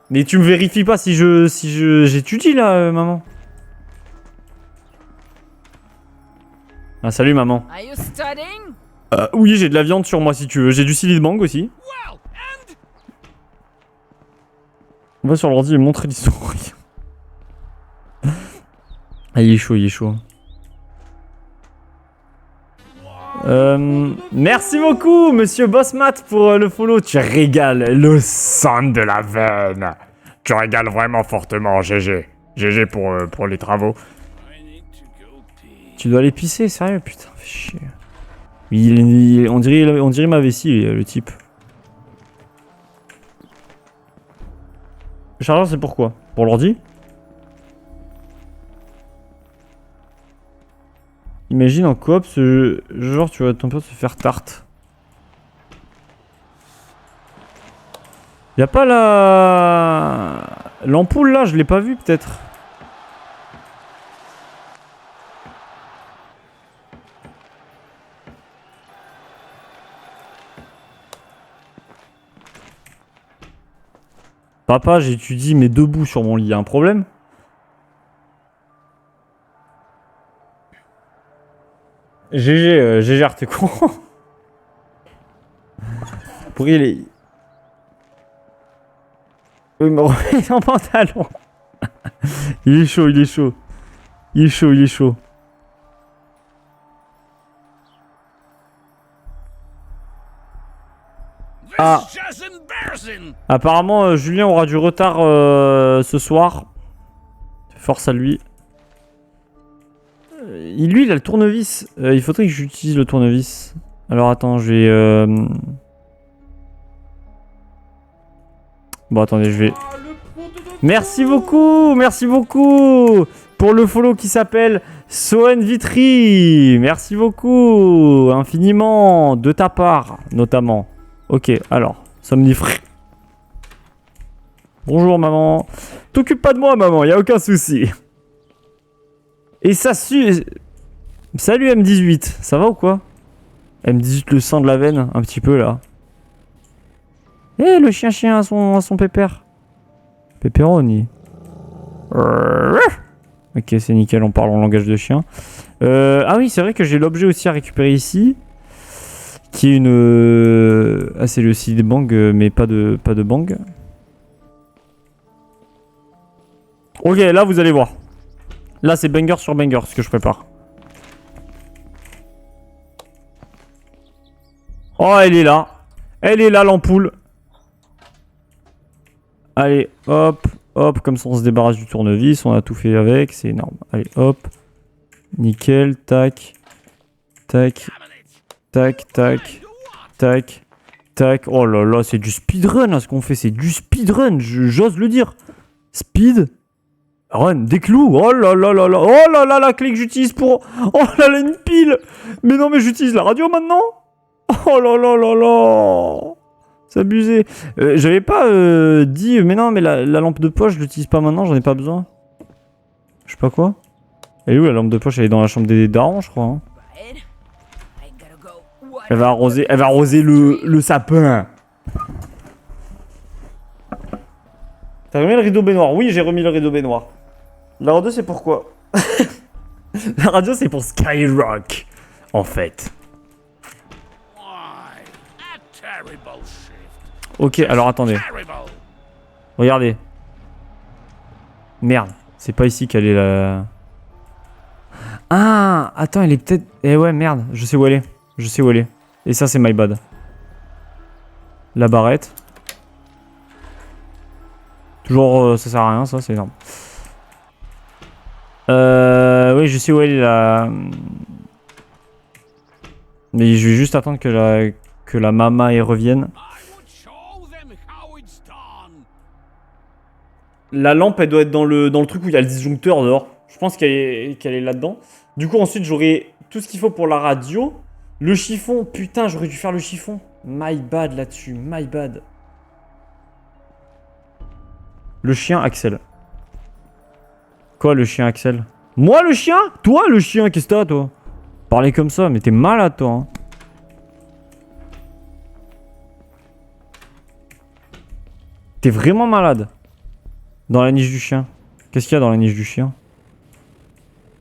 Mais tu me vérifies pas si j'étudie, là, maman. Ah, salut, maman. Are you studying? Oui, j'ai de la viande sur moi, si tu veux. J'ai du silibang aussi. Well, and On va sur l'ordi et montrer l'historique. Ah, il est chaud, il est chaud. Merci beaucoup, monsieur Bossmat, pour le follow. Tu régales le sang de la veine. Tu régales vraiment fortement, GG. GG pour les travaux. I need to go pee. Tu dois aller pisser, sérieux, putain, fais chier. On dirait ma vessie, le type. Le chargeur, c'est pourquoi? Pour l'ordi? Imagine en coop, genre tu vois ton pote se faire tarte. Y'a pas l'ampoule là, je l'ai pas vu peut-être. Papa, j'étudie mais debout sur mon lit, y'a un problème? GG, t'es con. Pour il est... Oui, mais remet en pantalon. Il est chaud. Il est chaud. Ah. just embarrassing. Apparemment, Julien aura du retard ce soir. Force à lui. Lui, il a le tournevis. Il faudrait que j'utilise le tournevis. Alors attends, je vais... Bon, attendez, je vais... Merci beaucoup pour le follow qui s'appelle Soen Vitry. Merci beaucoup, infiniment, de ta part, notamment. Ok, alors, somnifère. Bonjour maman. T'occupe pas de moi maman, y a aucun souci. Et ça Salut M18, ça va ou quoi? M18 le sang de la veine, un petit peu là. Eh le chien a son pépère. Pepperoni. Ok, c'est nickel, on parle en langage de chien. Ah oui, c'est vrai que j'ai l'objet aussi à récupérer ici. Qui est une... Ah, c'est le seed bang, mais pas de bang. Ok, là, vous allez voir. Là, c'est banger sur banger, ce que je prépare. Oh, elle est là. Elle est là, l'ampoule. Allez, hop, hop, comme ça on se débarrasse du tournevis, on a tout fait avec, c'est énorme. Allez, hop, nickel, tac, tac, tac, tac, tac, tac. Oh là là, c'est du speedrun là, ce qu'on fait, c'est du speedrun, j'ose le dire. Speed, run, des clous, oh là là là là, oh là là, la clé que j'utilise pour... Oh là là, une pile. Mais non, mais j'utilise la radio maintenant. Oh là là là là. C'est abusé. J'avais pas dit... Mais non, mais la lampe de poche, je l'utilise pas maintenant, j'en ai pas besoin. Je sais pas quoi. Elle est où la lampe de poche? Elle est dans la chambre des darons, je crois. Hein. Elle va arroser le sapin. T'as remis le rideau baignoire? Oui, j'ai remis le rideau baignoire. La radio, c'est pourquoi? La radio, c'est pour Skyrock, en fait. Why? A terrible shift. Ok, alors attendez. Terrible. Regardez. Merde, c'est pas ici qu'elle est la... Ah, attends, elle est peut-être... Eh ouais, merde, je sais où elle est. Je sais où elle est. Et ça, c'est my bad. La barrette. Toujours, ça sert à rien, ça, c'est énorme. Oui, je sais où elle est, la... Mais je vais juste attendre que la mama y revienne. I would show them how it's done. La lampe, elle doit être dans le truc où il y a le disjoncteur dehors. Je pense qu'elle est là-dedans. Du coup, ensuite, j'aurai tout ce qu'il faut pour la radio. Le chiffon, putain, j'aurais dû faire le chiffon. My bad là-dessus, my bad. Le chien, Axel. Quoi, le chien, Axel? Moi, le chien? Toi, le chien, qu'est-ce que t'as, toi? Parler comme ça, mais t'es malade, toi. Hein. T'es vraiment malade. Dans la niche du chien. Qu'est-ce qu'il y a dans la niche du chien?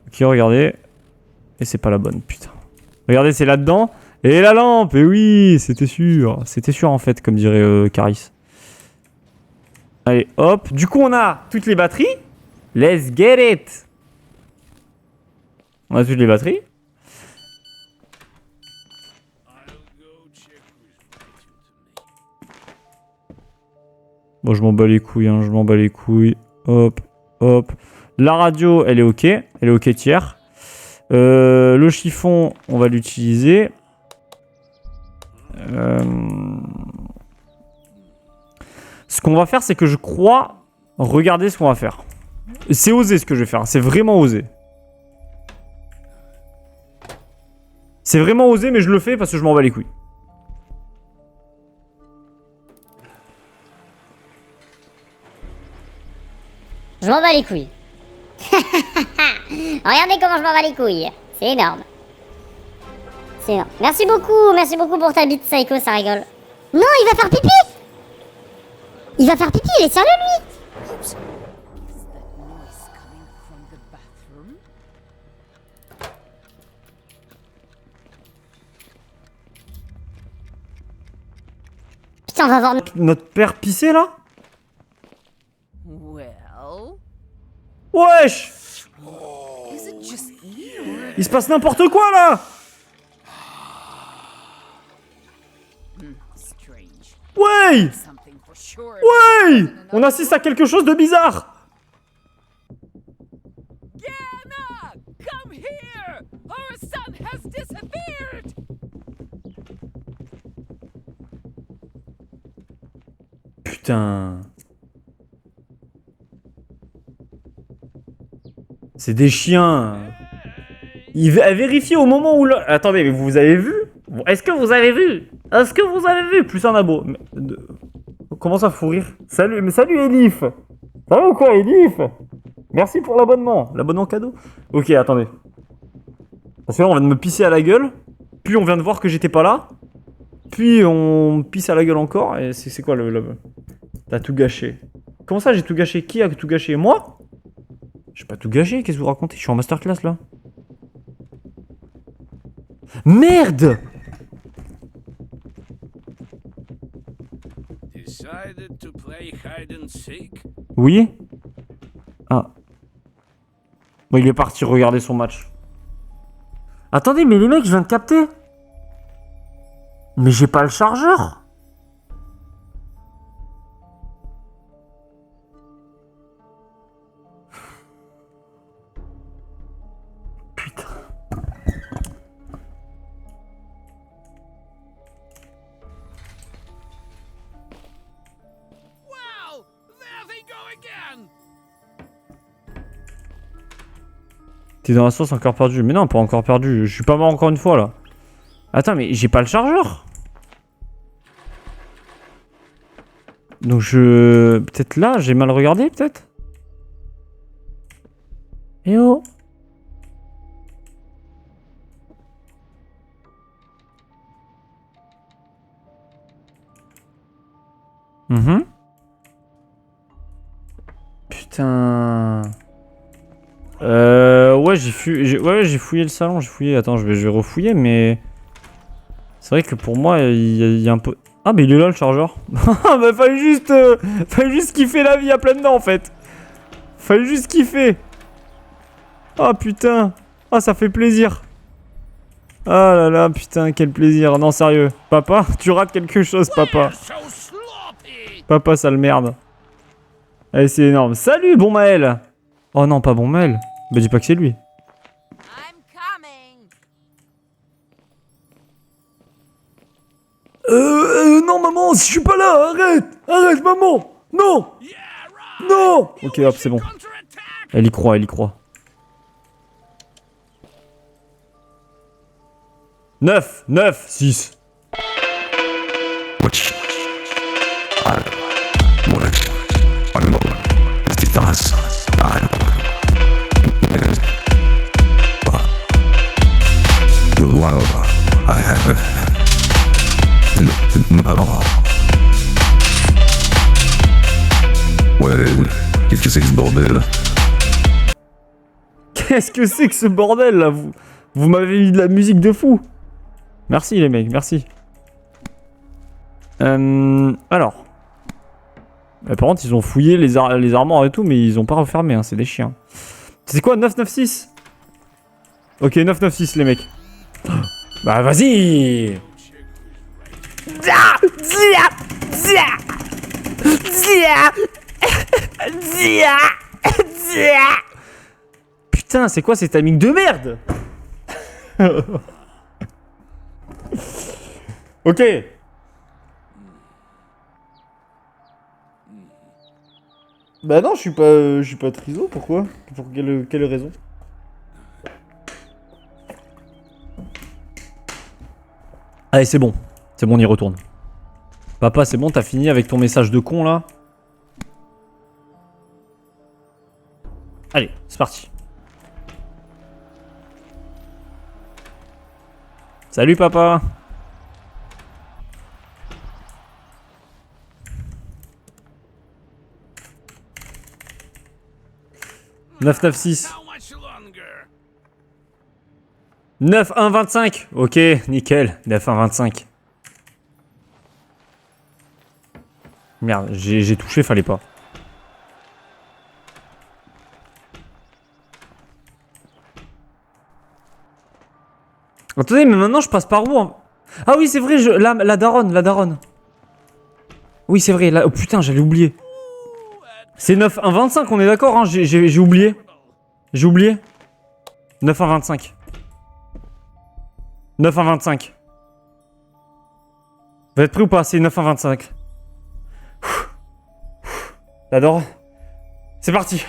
Ok, regardez. Et c'est pas la bonne, putain. Regardez, c'est là-dedans. Et la lampe. Et oui, c'était sûr. C'était sûr, en fait, comme dirait Caris. Allez, hop. Du coup, on a toutes les batteries. Let's get it. On a toutes les batteries. I'll go check who's waiting to me. Bon, je m'en bats les couilles, hein. Je m'en bats les couilles. Hop, hop. La radio, elle est ok. Elle est ok tiers. Le chiffon, on va l'utiliser. Ce qu'on va faire, c'est que je crois... Regardez ce qu'on va faire. C'est osé ce que je vais faire. C'est vraiment osé. C'est vraiment osé, mais je le fais parce que je m'en bats les couilles. Je m'en bats les couilles. Regardez comment je m'en bats les couilles. C'est énorme. C'est énorme. Merci beaucoup pour ta bite, Psycho, ça rigole. Non, il va faire pipi. Il va faire pipi, il est sérieux, lui. Is that noise coming from the bathroom? Putain, on va voir... Notre père pissé, là? Well, Wesh! is it just you? Il se passe n'importe quoi, là! Strange. Ouais! Something for sure. Ouais! On assiste à quelque chose de bizarre! Anna, come here! Our son has disappeared! Putain. C'est des chiens. Elle vérifie au moment où... Attendez, mais vous avez vu? Est-ce que vous avez vu? Est-ce que vous avez vu? Plus un abo. Comment ça, fou rire? Salut, mais salut Elif. Ça va ou quoi, Elif? Merci pour l'abonnement. L'abonnement cadeau. Ok, attendez. Parce que là, on vient de me pisser à la gueule. Puis on vient de voir que j'étais pas là. Puis on pisse à la gueule encore. Et c'est quoi le... T'as tout gâché. Comment ça, j'ai tout gâché? Qui a tout gâché? Moi? J'ai pas tout gâché, qu'est-ce que vous racontez? Je suis en masterclass là. Merde! Decided to play hide and seek? Oui? Ah. Bon, il est parti regarder son match. Attendez, mais les mecs, je viens de capter. Mais j'ai pas le chargeur. Putain. Well, there they go again! T'es dans la sauce encore perdu. Mais non, pas encore perdu. Je suis pas mort encore une fois là. Attends, mais j'ai pas le chargeur. Donc je... Peut-être là, j'ai mal regardé peut-être. Eh oh. Mhm. Putain. Ouais, j'ai fouillé le salon, j'ai fouillé. Attends, je vais refouiller, mais c'est vrai que pour moi, il y a un peu. Ah, mais il est là le chargeur. Bah, fallait juste kiffer la vie à plein dedans en fait. Fallait juste kiffer. Oh putain. Ah, ça fait plaisir. Ah là là, putain, quel plaisir. Non, sérieux. Papa, tu rates quelque chose, papa. So sloppy! Papa, sale merde. Allez, c'est énorme. Salut, bon Maël. Oh non, pas bon Maël. Bah, dis pas que c'est lui. I'm coming! Non, maman, si je suis pas là, arrête, maman. Non, Yeah, right! non. Ok, hop, c'est bon. Counterattack! Elle y croit, elle y croit. 9, 9, 6. Qu'est-ce que c'est que ce bordel? Qu'est-ce que c'est que ce bordel là? Vous m'avez mis de la musique de fou. Merci les mecs, merci. Alors. Par contre, ils ont fouillé les armoires et tout, mais ils ont pas refermé, hein, c'est des chiens. C'est quoi, 996? Ok, 996 les mecs. Bah vas-y. Putain, c'est quoi ces timings de merde? Ok. Bah non, je suis pas triso, pourquoi? Pour quelle raison? Allez, c'est bon, on y retourne. Papa, c'est bon, t'as fini avec ton message de con là? Allez, c'est parti. Salut papa. « 996. How much longer? 9-1-25. Ok, nickel. 9-1-25. Merde, j'ai touché, fallait pas. Attendez, mais maintenant je passe par où hein? Ah oui, c'est vrai, la daronne. Oui, c'est vrai, là... Oh putain, j'allais oublier. C'est 9-1-25, on est d'accord, hein, j'ai oublié. J'ai oublié. 9-1-25. 9-1-25. Vous êtes prêts ou pas? C'est 9-1-25. J'adore. C'est parti.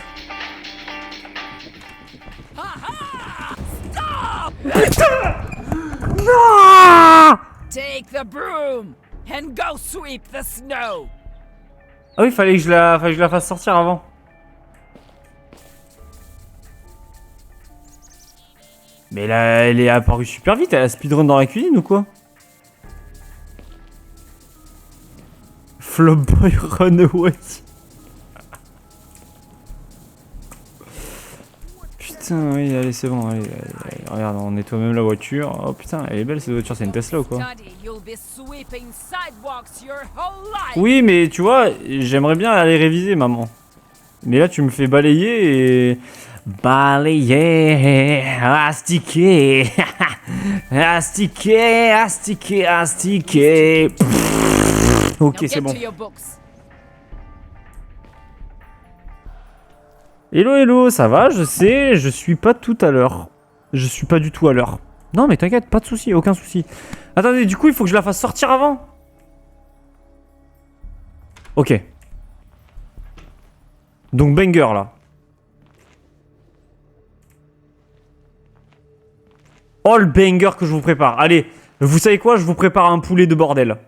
Non! Take the broom and go sweep the snow. Ah oui, fallait que je la fasse sortir avant. Mais là, elle est apparue super vite, elle a speedrun dans la cuisine ou quoi? Flopboy Runaway. Putain, oui, allez, c'est bon, allez, regarde, on nettoie même la voiture. Oh putain, elle est belle cette voiture, c'est une Tesla ou quoi? Daddy, you'll be sweeping sidewalks your whole life. Oui, mais tu vois, j'aimerais bien aller réviser, maman. Mais là, tu me fais balayer et... Balayer, astiquer, astiquer, astiquer, astiquer. Ok, Now c'est get bon. to your books. Hello, hello, ça va, je sais, je suis pas tout à l'heure. Je suis pas du tout à l'heure. Non, mais t'inquiète, pas de soucis, aucun souci. Attendez, du coup, il faut que je la fasse sortir avant. Ok. Donc, banger, là. Oh, le banger que je vous prépare. Allez, vous savez quoi? Je vous prépare un poulet de bordel.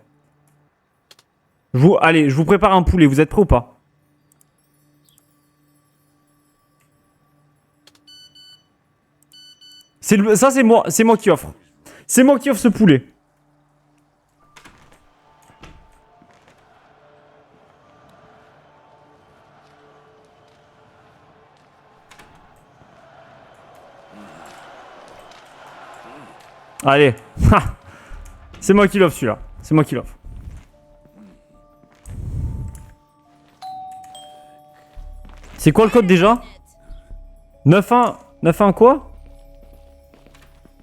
Allez, je vous prépare un poulet. Vous êtes prêts ou pas? Ça, c'est moi qui offre. C'est moi qui offre ce poulet. Allez. C'est moi qui l'offre celui-là. C'est moi qui l'offre. C'est quoi le code déjà? 9-1... 9-1 quoi?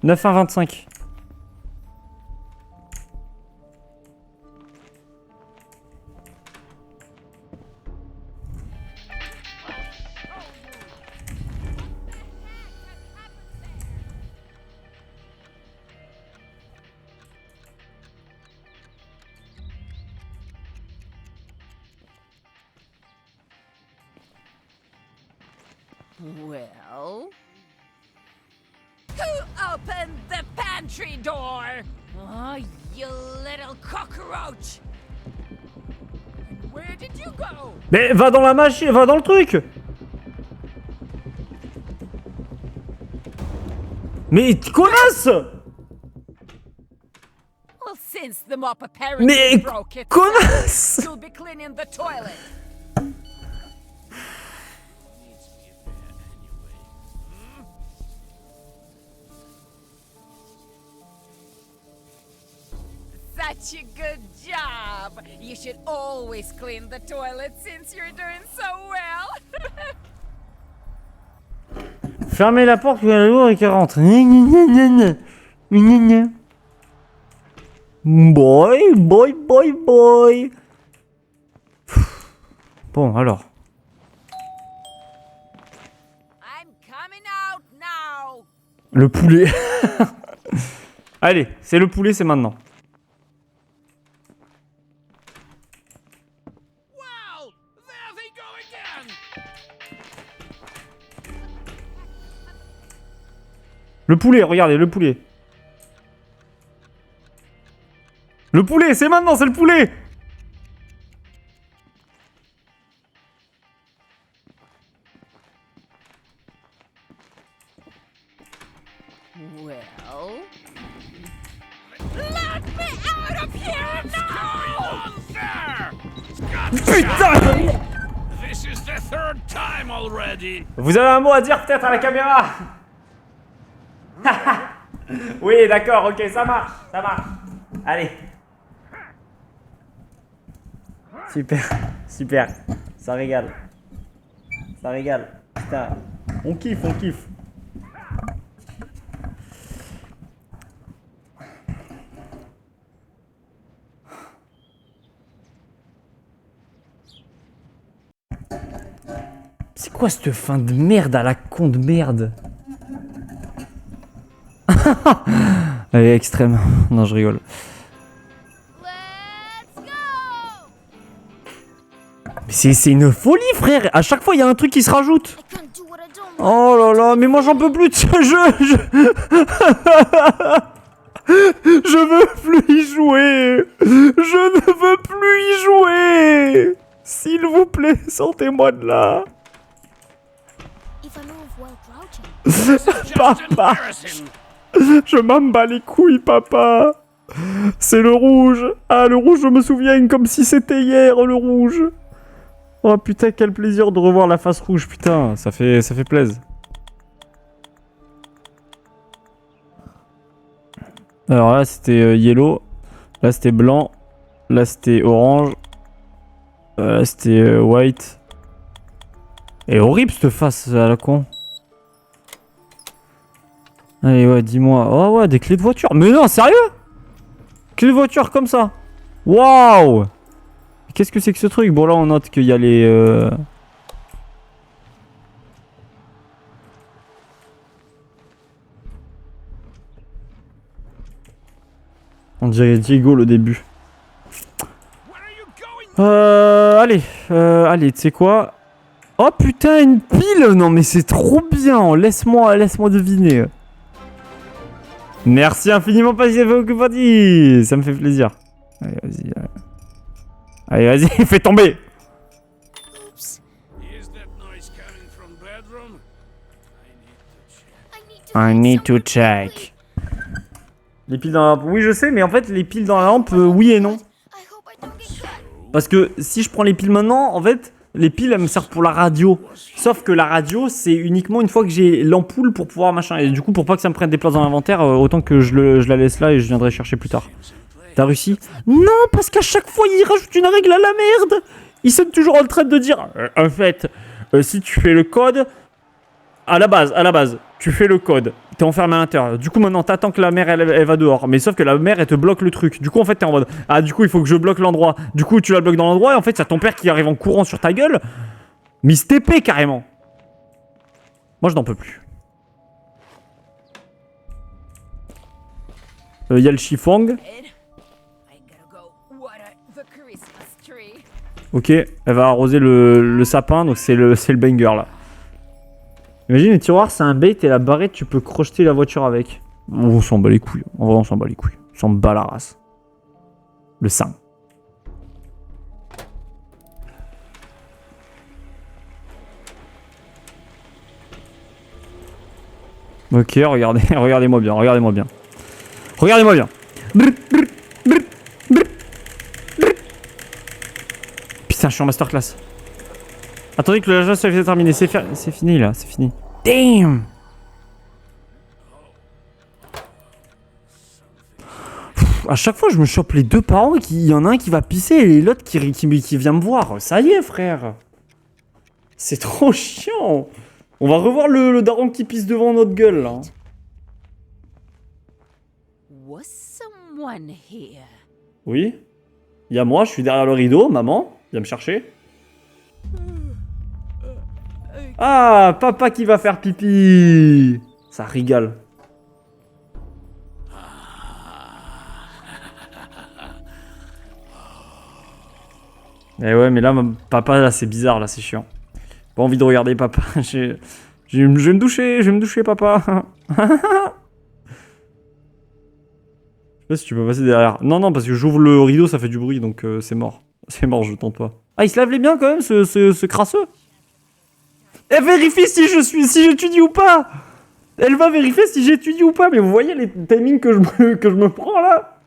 9-1-25. Well, who opened the pantry door? Oh, you little cockroach! And where did you go? Mais va dans la machine, va dans le truc. Mais connasse. Well, since the mop apparently Mais broke it, connasse. you'll be cleaning the toilet. Such a good job! You should always clean the toilet since you're doing so well. Fermez la porte, vous allez voir et qu'elle rentre. Boy, boy, boy, boy. Bon, alors. I'm coming out now. Le poulet. Allez, c'est le poulet, c'est maintenant. Wow! There they go again! Le poulet, regardez, le poulet. Le poulet, c'est maintenant, c'est le poulet. Well, let me out of here now! On there! Putain! This is the third time already! Vous avez un mot à dire peut-être à la caméra? Oui, d'accord, ok, ça marche, ça marche. Allez. Super, super. Ça régale. Ça régale. Putain. On kiffe, on kiffe. C'est quoi cette fin de merde à la con de merde? Elle est extrême. Non, je rigole. Let's go! Mais c'est une folie, frère. À chaque fois, il y a un truc qui se rajoute. I can't do what I don't Oh là là, mais moi j'en peux plus de ce jeu. Je veux plus y jouer. Je ne veux plus y jouer. S'il vous plaît, sortez-moi de là. If I know of Wild Crouching. Just Papa. embarrassing. Je m'en bats les couilles, papa. C'est le rouge. Ah, le rouge, je me souviens comme si c'était hier, le rouge. Oh putain, quel plaisir de revoir la face rouge, putain. Ça fait plaisir. Alors là, c'était yellow. Là, c'était blanc. Là, c'était orange. Là, c'était white. Elle est horrible, cette face à la con. Allez, ouais, dis-moi. Oh ouais, des clés de voiture. Mais non, sérieux? Clés de voiture comme ça. Waouh! Qu'est-ce que c'est que ce truc? Bon, là, on note qu'il y a les... On dirait Diego, le début. Where are you going? Allez, tu sais quoi? Oh putain, une pile! Non, mais c'est trop bien! Laisse-moi deviner. Merci infiniment, Pazzi. Ça me fait plaisir. Allez, vas-y. Allez, vas-y, fais tomber! Oops. Is that noise coming from bedroom? I need to. I need to find something check. Les piles dans la lampe. Oui, je sais, mais en fait, les piles dans la lampe, oui et non. I hope I don't get caught. Parce que si je prends les piles maintenant, en fait, les piles, elles me servent pour la radio. Sauf que la radio, c'est uniquement une fois que j'ai l'ampoule pour pouvoir machin. Et du coup, pour pas que ça me prenne des places dans l'inventaire, autant que je la laisse là et je viendrai chercher plus tard. T'as réussi? Non, parce qu'à chaque fois, il rajoute une règle à la merde. Ils sont toujours en train de dire, en fait, si tu fais le code, à la base, tu fais le code, t'es enfermé à l'intérieur. Du coup, maintenant, t'attends que la mère, elle va dehors. Mais sauf que la mère, elle te bloque le truc. Du coup, en fait, t'es en mode, ah, du coup, il faut que je bloque l'endroit. Du coup, tu la bloques dans l'endroit et en fait, c'est ton père qui arrive en courant sur ta gueule. Miss TP, carrément. Moi, je n'en peux plus. Il y a le chiffong. I gotta go water the Christmas tree. Ok, elle va arroser le sapin, donc c'est le banger là. Imagine le tiroir, c'est un bait et la barrette, tu peux crocheter la voiture avec. On s'en bat les couilles. En vrai, on s'en bat les couilles. On s'en bat la race. Le sang. Ok, regardez-moi bien. Regardez-moi bien. Putain, je suis en masterclass. Attendez que le jeu soit terminé. C'est fini là, c'est fini. Damn! À chaque fois, je me chope les deux parents et il y en a un qui va pisser et l'autre qui vient me voir. Ça y est, frère. C'est trop chiant. On va revoir le daron qui pisse devant notre gueule là. Was someone here? Oui. Il y a moi, je suis derrière le rideau. Maman, viens me chercher. Ah, papa qui va faire pipi. Ça rigole. Eh ouais, mais là, papa, là, c'est bizarre, là, c'est chiant. Pas envie de regarder papa. Je vais me doucher, papa. Je sais pas si tu peux passer derrière. Non, parce que j'ouvre le rideau, ça fait du bruit, donc c'est mort. C'est mort, je tente pas. Ah, il se lave les biens quand même, ce crasseux. Elle vérifie si j'étudie ou pas. Elle va vérifier si j'étudie ou pas. Mais vous voyez les timings que je me prends là.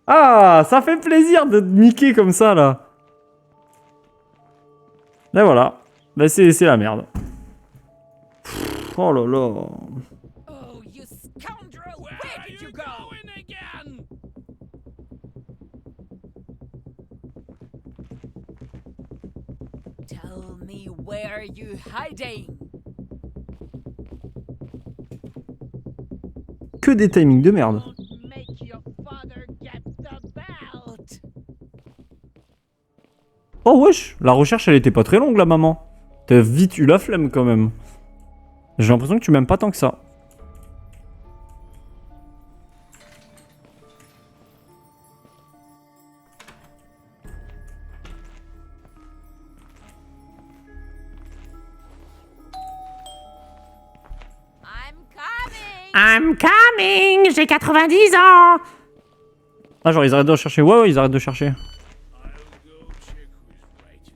Ah, ça fait plaisir de niquer comme ça là. Là voilà. Bah c'est la merde. Oh là là. Oh, you scoundrel! Where Where are did you you go? going again? Tell me where you hiding? Que des timings de merde. Don't make your father get the belt. Oh wesh, la recherche elle était pas très longue là maman. T'as vite eu la flemme quand même. J'ai l'impression que tu m'aimes pas tant que ça. I'm coming. J'ai 90 ans. Ah genre ils arrêtent de chercher. Ouais ils arrêtent de chercher. I'll go check who's writing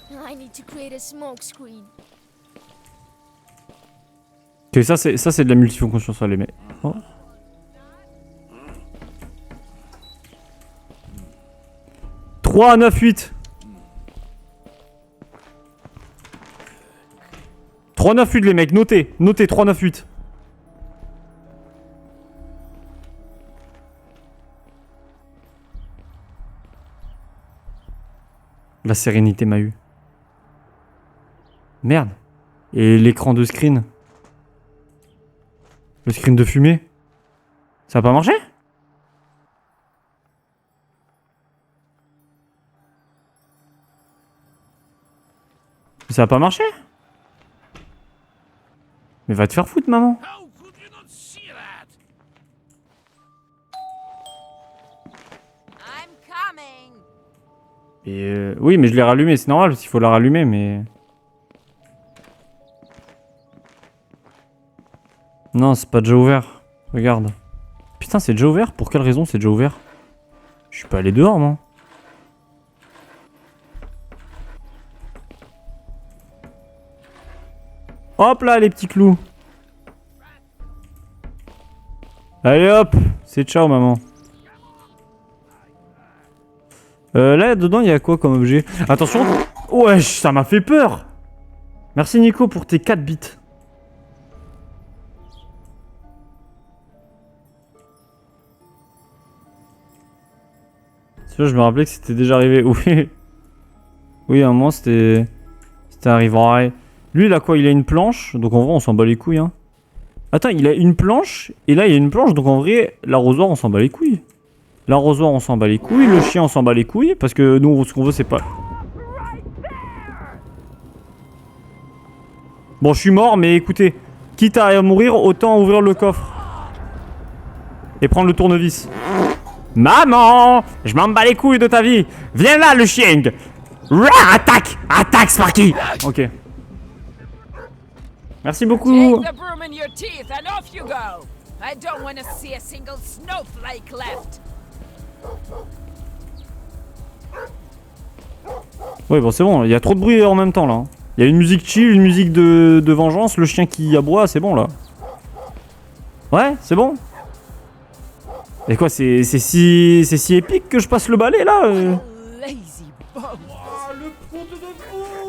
to me. I need to create a smoke screen. Ok ça c'est de la multifonction ça les mecs. Oh. « 3, 9, 8. 3, 9, 8 les mecs, notez. Notez 3, 9, 8. La sérénité m'a eu. Merde. Et l'écran de screen. Le screen de fumée. Ça a pas marché? Ça a pas marché? Mais va te faire foutre, maman. How could you not see that? I'm coming. Et oui, mais je l'ai rallumé, c'est normal, parce qu'il faut la rallumer, mais... Non, c'est pas déjà ouvert. Regarde. Putain, c'est déjà ouvert? Pour quelle raison c'est déjà ouvert? Je suis pas allé dehors, moi. Hop là, les petits clous. Allez hop, c'est ciao, maman. Là, dedans, il y a quoi comme objet? Attention. Wesh, ça m'a fait peur. Merci, Nico, pour tes 4 bits. Celui-là, je me rappelais que c'était déjà arrivé. Oui. Oui, à un moment, c'était arrivé. Lui, il a quoi? Il a une planche. Donc, en vrai, on s'en bat les couilles, hein. Attends, il a une planche. Et là, il y a une planche. Donc, en vrai, l'arrosoir, on s'en bat les couilles. L'arrosoir, on s'en bat les couilles. Le chien, on s'en bat les couilles. Parce que nous, ce qu'on veut, c'est pas... Bon, je suis mort, mais écoutez. Quitte à mourir, autant ouvrir le coffre. Et prendre le tournevis. Maman! Je m'en bats les couilles de ta vie. Viens là, le chien. Rah, attaque! Attaque, Sparky! Ok. Merci beaucoup. Take the broom in your teeth and off you go. I don't want to see a single snowflake left. Ouais, bon, c'est bon. Il y a trop de bruit en même temps, là. hein. Il y a une musique chill, une musique de vengeance, le chien qui aboie, c'est bon, là. Ouais, c'est bon. Et quoi, c'est si épique que je passe le balai, là Lazy bum.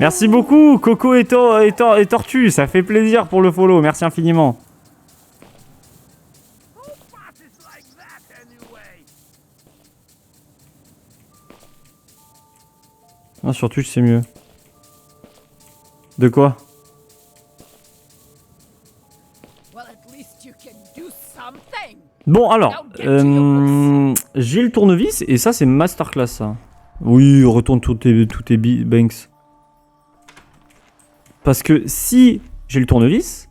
Merci beaucoup, Coco et Tortue, ça fait plaisir pour le follow, merci infiniment. Who passes like that anyway? Ah, sur Twitch, c'est mieux. De quoi? Well, at least you can do something. Bon, alors, j'ai le tournevis, et ça, c'est masterclass, ça. Oui, retourne tous tes banks. Parce que si j'ai le tournevis...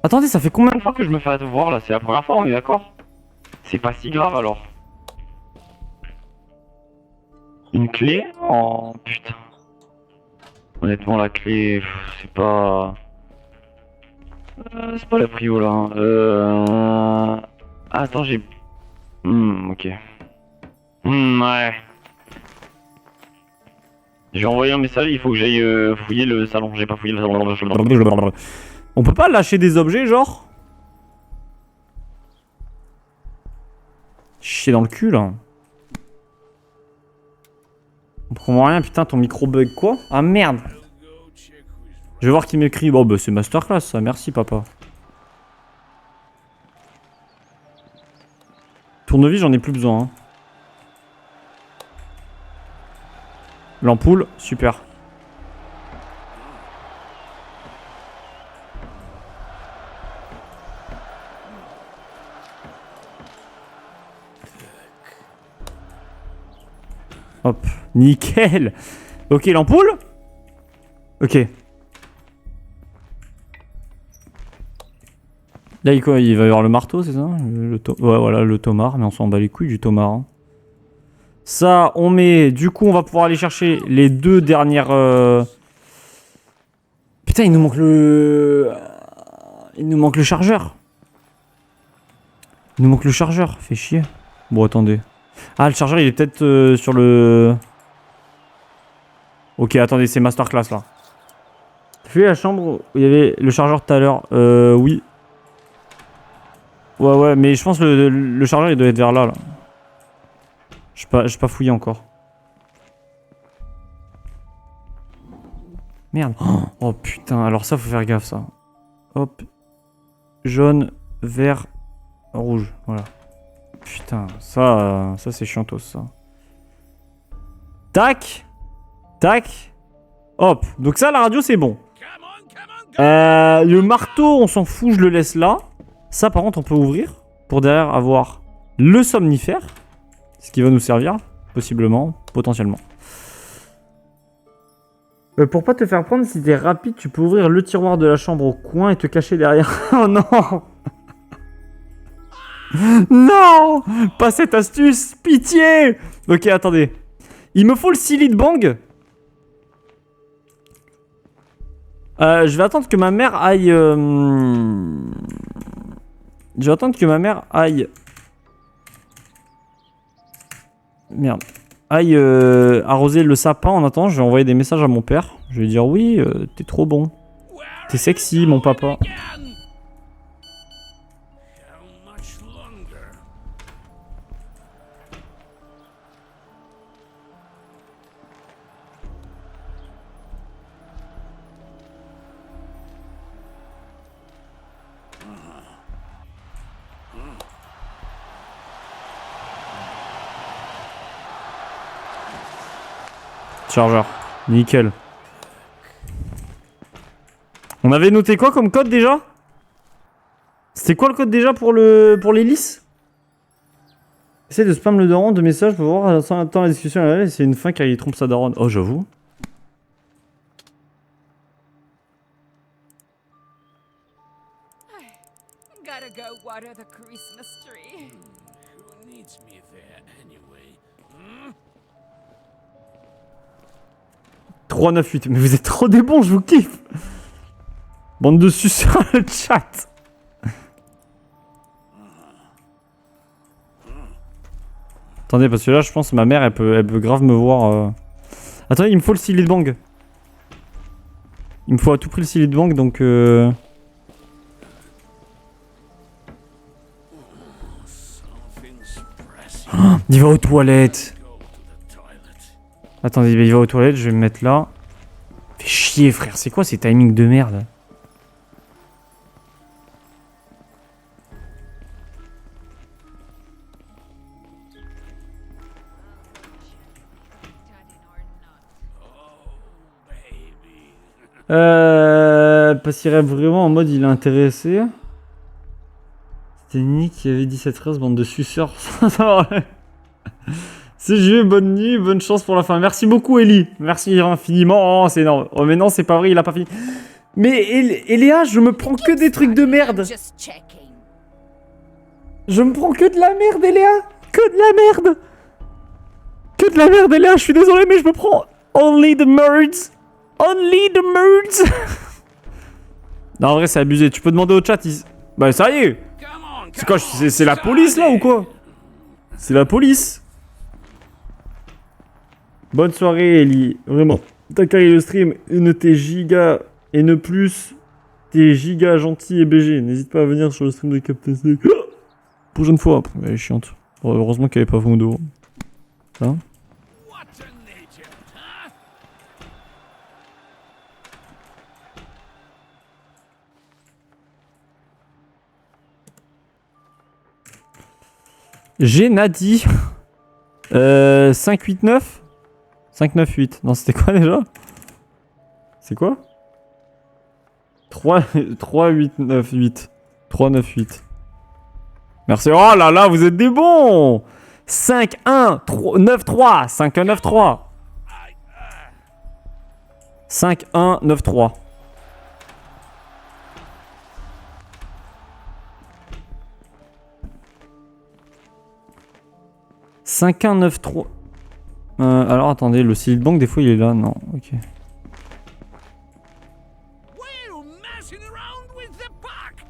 Attendez, ça fait combien de fois que je me fais voir, là? C'est la première fois, on est d'accord? C'est pas si grave, alors. Une clé? Oh, putain. Honnêtement, la clé, c'est pas... c'est pas la prio, là. Ah, attends, j'ai... ok. Ouais. J'ai envoyé un message, il faut que j'aille fouiller le salon. J'ai pas fouillé le salon. On peut pas lâcher des objets, genre? Chier dans le cul, là. On comprend rien, putain, ton micro bug quoi? Ah merde. Je vais voir qui m'écrit. Bon, bah c'est masterclass, ça. Merci, papa. Tournevis, j'en ai plus besoin. Hein. L'ampoule, super. Hop, nickel. Ok, l'ampoule. Ok. Là, il va y avoir le marteau, c'est ça? Ouais, voilà, le tomar, mais on s'en bat les couilles du tomar. Hein. Ça, on met... Du coup, on va pouvoir aller chercher les 2 dernières... Putain, il nous manque le... Il nous manque le chargeur. Il nous manque le chargeur, fait chier. Bon, attendez. Ah, le chargeur, il est peut-être sur le... Ok, attendez, c'est masterclass, là. Fais la chambre où il y avait le chargeur tout à l'heure. Oui. Ouais, mais je pense que le chargeur, il doit être vers là, là. Je n'ai pas fouillé encore. Merde. Oh putain, alors ça, faut faire gaffe, ça. Hop. Jaune, vert, rouge. Voilà. Putain, ça c'est chiantos, ça. Tac. Tac. Hop. Donc ça, la radio, c'est bon. Le marteau, on s'en fout, je le laisse là. Ça, par contre, on peut ouvrir pour derrière avoir le somnifère. Ce qui va nous servir, possiblement, potentiellement. Pour pas te faire prendre, si t'es rapide, tu peux ouvrir le tiroir de la chambre au coin et te cacher derrière. Oh non! Non! Pas cette astuce! Pitié! Ok, attendez. Il me faut le silly de bang. Je vais attendre que ma mère aille... Je vais attendre que ma mère aille... Merde. Aille arroser le sapin. En attendant, je vais envoyer des messages à mon père. Je vais lui dire oui, t'es trop bon. T'es sexy, mon papa. Chargeur. Nickel. On avait noté quoi comme code déjà? C'était quoi le code déjà pour l'hélice? Essaye de spam le daron de messages pour voir sans attendre la discussion. C'est une fin car il trompe sa daronne. Oh, j'avoue. Gotta go water the Christmas tree. Who needs me there anyway? 398. Mais vous êtes trop des bons, je vous kiffe. Bande de suceurs le chat. Attendez, parce que là, je pense que ma mère, elle peut grave me voir. Attendez, il me faut le silly de bang. Il me faut à tout prix le silly de bang, donc... Oh, il va aux toilettes. Attendez, il va aux toilettes, je vais me mettre là. Fais chier, frère, c'est quoi ces timings de merde? Parce qu'il rêve vraiment en mode il est intéressé. C'était Nick qui avait dit cette phrase, bande de suceurs. C'est Dieu, bonne nuit, bonne chance pour la fin. Merci beaucoup Ellie, merci infiniment. Oh, c'est énorme. Oh mais non, c'est pas vrai, il a pas fini. Mais Eléa, je me prends que des trucs de merde. Just checking. Je me prends que de la merde Eléa. Que de la merde. Que de la merde Eléa, je suis désolé mais je me prends only the merds. Only the merds. Non en vrai c'est abusé, tu peux demander au chat. Bah ça y est. C'est quoi, c'est la police là ou quoi? C'est la police. Bonne soirée Ellie, vraiment. T'as carré le stream, une t'es giga et ne plus. T'es giga gentil et BG. N'hésite pas à venir sur le stream de Captain Snake. Prochaine fois, elle est chiante. Bon, heureusement qu'elle est pas Vondo. Ça. J'ai Nadi. 589 598. Non, c'était quoi déjà? C'est quoi? 3898. 398. Merci. Oh là là, vous êtes des bons! 5-1-9-3. 5-1-9-3. 5-1-9-3. Alors attendez, le Silent Bank des fois il est là, non, ok. We're messing around with the pack.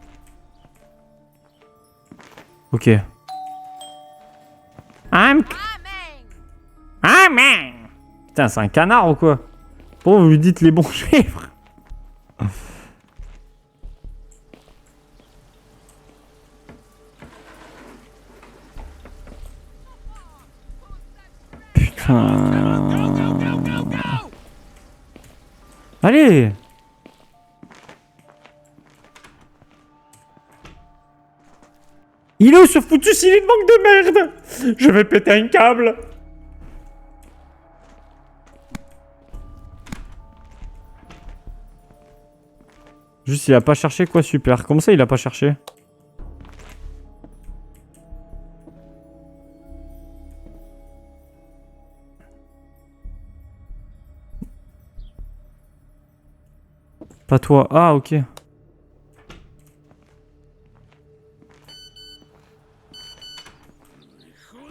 Ok. I'm... Amen. Putain, c'est un canard ou quoi? Pourquoi vous lui dites les bons chiffres? Putain. Allez! Il est où ce foutu Silent Bank de merde? Je vais péter un câble! Juste, il a pas cherché quoi, super. Comment ça, il a pas cherché? Pas toi. Ah, ok. Who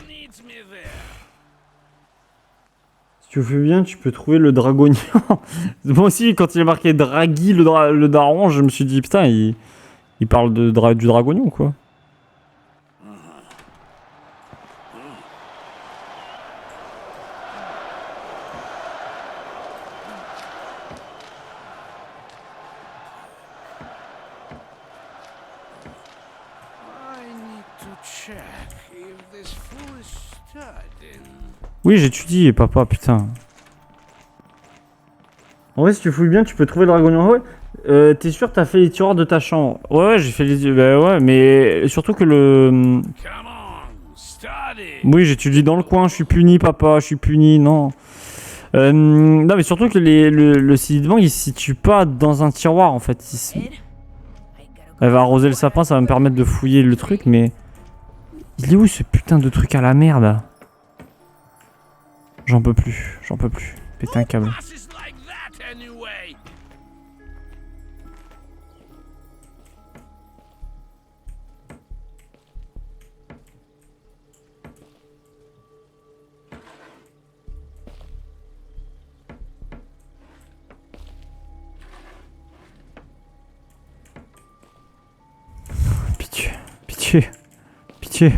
needs me there? Si tu fais bien, tu peux trouver le dragonian. Moi aussi, quand il est marqué Draghi, le daron, je me suis dit, putain, il parle de du dragonion, quoi. I need to check if this fool is studying. Oui, j'étudie, papa, putain. En vrai, si tu fouilles bien, tu peux trouver le dragonian. Ouais. T'es sûr, t'as fait les tiroirs de ta chambre? Ouais, j'ai fait les... Bah ouais, mais surtout que le... Come on, study. Oui, j'étudie dans le coin, je suis puni, papa, je suis puni, non. Non, mais surtout que le Silent Bank, il se situe pas dans un tiroir, en fait. Elle va arroser le sapin, ça va me permettre de fouiller le truc, mais... Il est où, ce putain de truc à la merde? J'en peux plus, j'en peux plus. Péter un câble. Passes like that anyway. Pitié, pitié, pitié.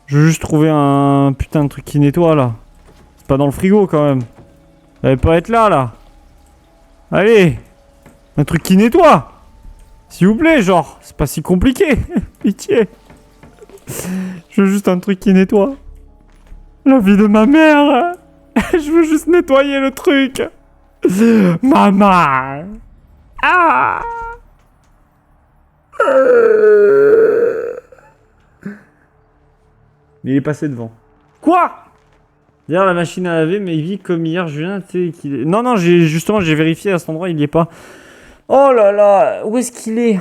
Je veux juste trouver un putain de truc qui nettoie, là. C'est pas dans le frigo, quand même. Ça va pas être là, là. Allez. Un truc qui nettoie. S'il vous plaît, genre. C'est pas si compliqué. Pitié. Je veux juste un truc qui nettoie. La vie de ma mère. Je veux juste nettoyer le truc. Maman. Ah. Mais il est passé devant. Quoi? D'ailleurs, la machine à laver, mais il vit comme hier, Julien, tu sais qu'il est... Non, non, justement, j'ai vérifié à cet endroit, il y est pas. Oh là là, où est-ce qu'il est?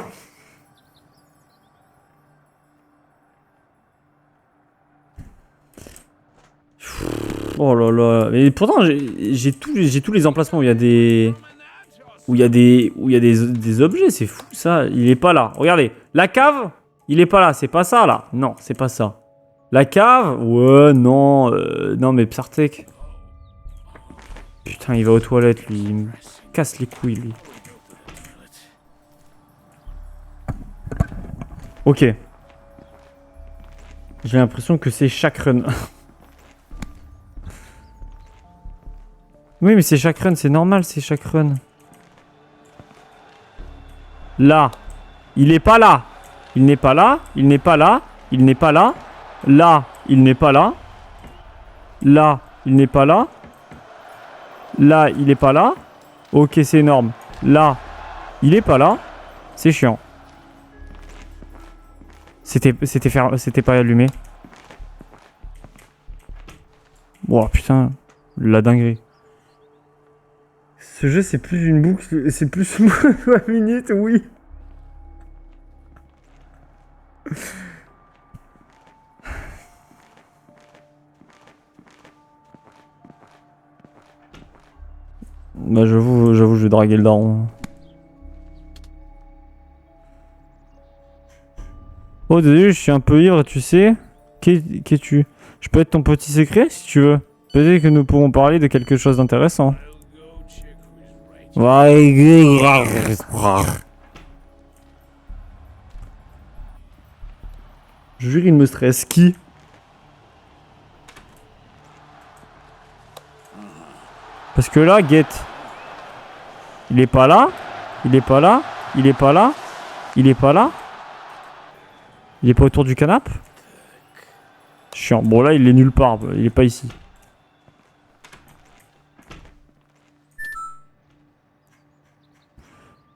Oh là là, mais pourtant, j'ai tous les emplacements où il y a des... Où il y a des objets, c'est fou ça. Il est pas là. Regardez, la cave, il est pas là. C'est pas ça là. Non, c'est pas ça. La cave, ouais, non, non mais Psartek. Putain, il va aux toilettes lui. Il me casse les couilles lui. Ok. J'ai l'impression que c'est chaque run. Oui, mais c'est chaque run, c'est normal, c'est chaque run. Là. Il n'est pas là. Il n'est pas là. Il n'est pas là. Il n'est pas là. Là. Il n'est pas là. Là. Il n'est pas là. Là. Il n'est pas là. Ok, c'est énorme. Là. Il n'est pas là. C'est chiant. C'était pas allumé. Wow, putain. La dinguerie. Ce jeu, c'est plus une boucle, c'est plus une minute, oui. Bah j'avoue, je vais draguer le daron. Oh désolé, je suis un peu ivre, tu sais. Qu'es-tu? Je peux être ton petit secret si tu veux. Peut-être que nous pourrons parler de quelque chose d'intéressant. Je jure, il me stresse. Qui? Parce que là, guette. Il est pas là. Il est pas là. Il est pas là. Il est pas là. Il est pas autour du canapé. Chiant. Bon là, il est nulle part. Il est pas ici.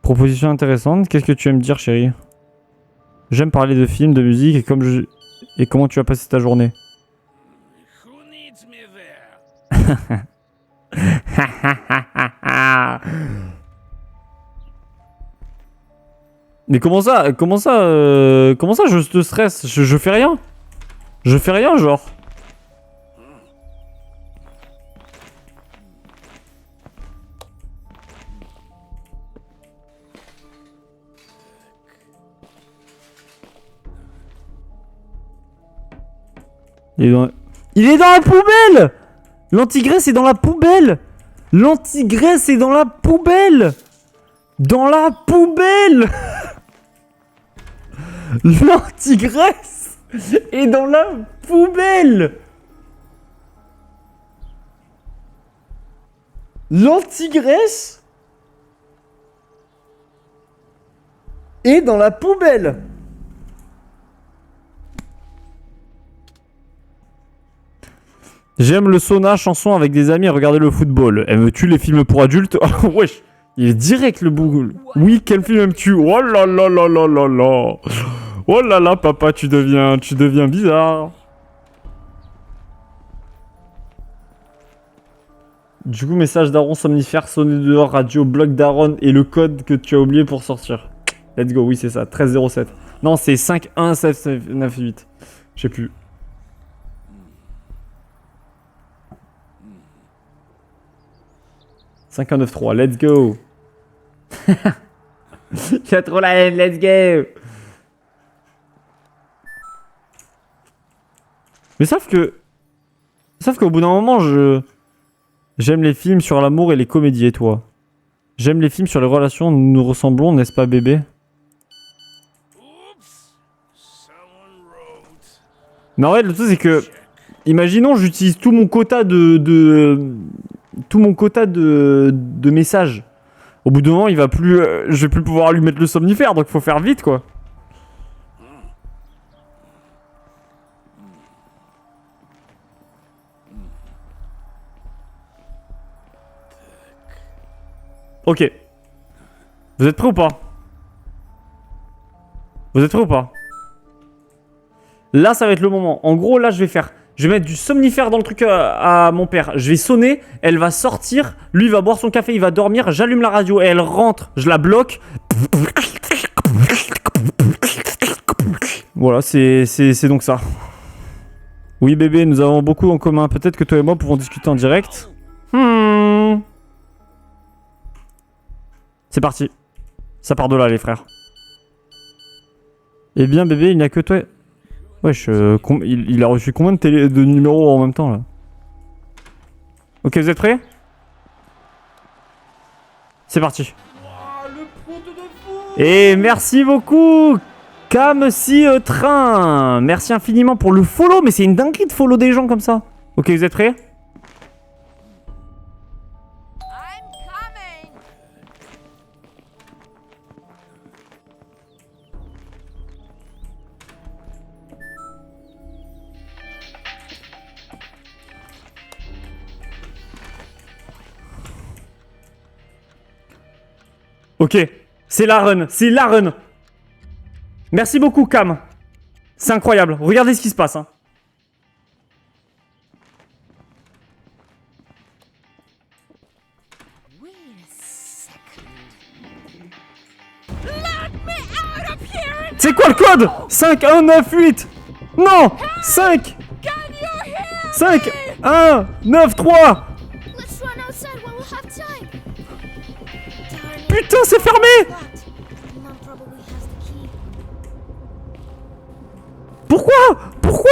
Proposition intéressante. Qu'est-ce que tu aimes dire, chérie? J'aime parler de films, de musique et comment tu as passé ta journée. Who needs me there? Mais comment ça je te stresse? Je fais rien. Je fais rien, genre. Il est dans la poubelle! L'antigraisse est dans la poubelle! L'antigraisse est dans la poubelle! Dans la poubelle! L'antigraisse est dans la poubelle! L'antigraisse est dans la poubelle! J'aime le sauna, chanson avec des amis et regarder le football. Aimes-tu les films pour adultes? Oh wesh, il est direct le bougou. Oui, quel film aimes-tu? Oh là là là là là là. Oh là là, papa, tu deviens bizarre. Du coup, message d'Aaron somnifère, sonner dehors, radio, bloc d'Aaron et le code que tu as oublié pour sortir. Let's go, oui, c'est ça, 1307. Non, c'est 51798. Je sais plus. « 5193, let's go. » J'ai trop la haine, let's go. Mais sauf qu'au bout d'un moment, j'aime les films sur l'amour et les comédies, et toi? J'aime les films sur les relations, nous nous ressemblons, n'est-ce pas, bébé? Oops. Someone wrote. Mais en fait, le truc, c'est que... Imaginons, j'utilise tout mon quota de messages. Au bout d'un moment, il va plus, je vais plus pouvoir lui mettre le somnifère, donc faut faire vite, quoi. Ok. Vous êtes prêts ou pas? Vous êtes prêts ou pas? Là, ça va être le moment. En gros, là, je vais mettre du somnifère dans le truc à mon père. Je vais sonner, elle va sortir, lui va boire son café, il va dormir, j'allume la radio, et elle rentre, je la bloque. Voilà, c'est donc ça. Oui bébé, nous avons beaucoup en commun. Peut-être que toi et moi pouvons discuter en direct. C'est parti. Ça part de là les frères. Eh bien bébé, il n'y a que toi... Wesh, il a reçu combien de numéros en même temps là? Ok, vous êtes prêts? C'est parti. Et merci beaucoup Cam si train. Merci infiniment pour le follow, mais c'est une dinguerie de follow des gens comme ça. Ok, vous êtes prêts? I'm coming. Ok, c'est la run, c'est la run. Merci beaucoup Cam. C'est incroyable, regardez ce qui se passe. Hein. Wait a second. Let me out of here. C'est quoi le code? 5198. Non, 5 Can you hear 5 1 9 3. Let's run outside while we have time. putain, c'est fermé! Locked. Mom probably has the key. Pourquoi? Pourquoi?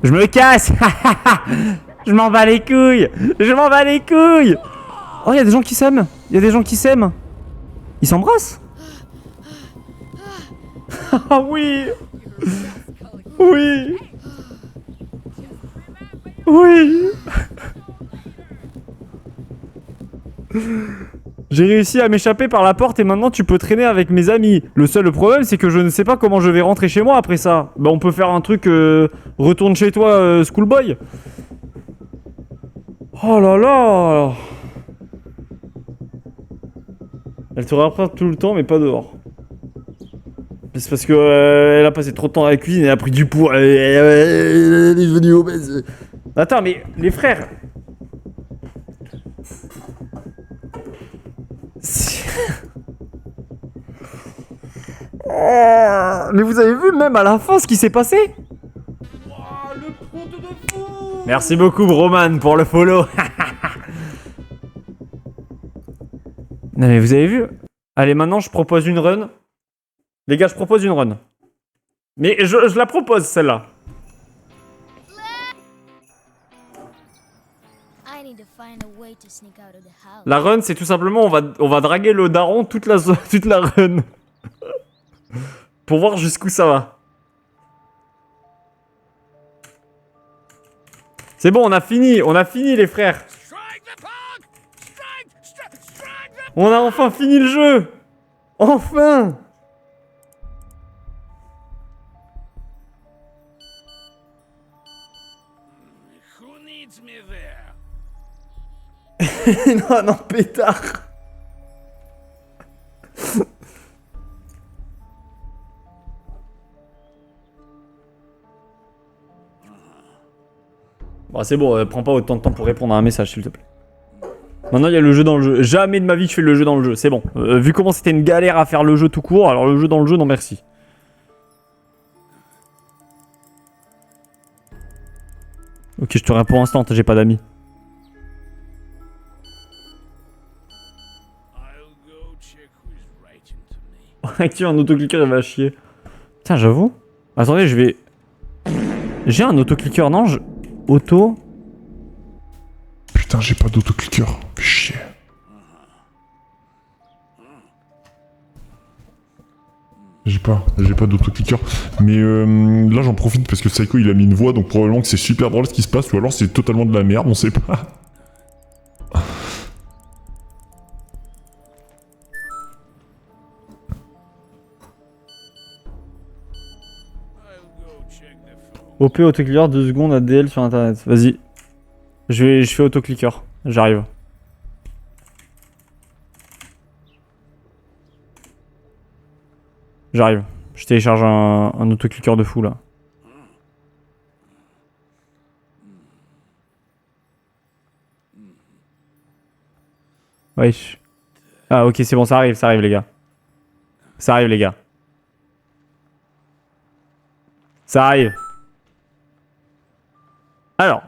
Je me casse! Je m'en bats les couilles! Je m'en bats les couilles! Oh, y'a des gens qui s'aiment! Y'a des gens qui s'aiment! Ils s'embrassent? Ah oui! Oui! Oui! J'ai réussi à m'échapper par la porte et maintenant tu peux traîner avec mes amis. Le seul problème c'est que je ne sais pas comment je vais rentrer chez moi après ça. Bah on peut faire un truc retourne chez toi schoolboy. Oh là là. Elle te rattrape tout le temps mais pas dehors. C'est parce que elle a passé trop de temps à la cuisine et elle a pris du poids. Elle est devenue obèse. Attends mais les frères. Mais vous avez vu même à la fin ce qui s'est passé? Merci beaucoup Broman pour le follow. Non mais vous avez vu? Allez maintenant je propose une run. Les gars je propose une run. Mais je la propose celle-là. I need to find a way to sneak out of the house. La run c'est tout simplement on va draguer le daron toute la run. Pour voir jusqu'où ça va. C'est bon, on a fini les frères. Strike the pug! Strike the... On a enfin fini le jeu. Enfin. Who needs me there? Non, non, pétard. Bon, c'est bon, prends pas autant de temps pour répondre à un message, s'il te plaît. Maintenant, il y a le jeu dans le jeu. Jamais de ma vie, je fais le jeu dans le jeu. C'est bon. Vu comment c'était une galère à faire le jeu tout court, alors le jeu dans le jeu, non merci. Ok, je te réponds instant, j'ai pas d'amis. I'll go check who's writing to me. Active un autocliqueur, il va chier. Putain, j'avoue. Attendez, je vais... J'ai un autocliqueur, non Auto... Putain, j'ai pas d'autocliqueur. Fais chier. J'ai pas d'autocliqueur. Mais là, j'en profite parce que Psycho, il a mis une voix, donc probablement que c'est super drôle ce qui se passe, ou alors c'est totalement de la merde, on sait pas. I'll go check the phone. OP autocliqueur 2 secondes ADL sur internet. Vas-y. Je fais autocliqueur. J'arrive. J'arrive. Je télécharge un autocliqueur de fou là. Wesh. Ah ok c'est bon, ça arrive les gars. Ça arrive les gars. Ça arrive. Alors.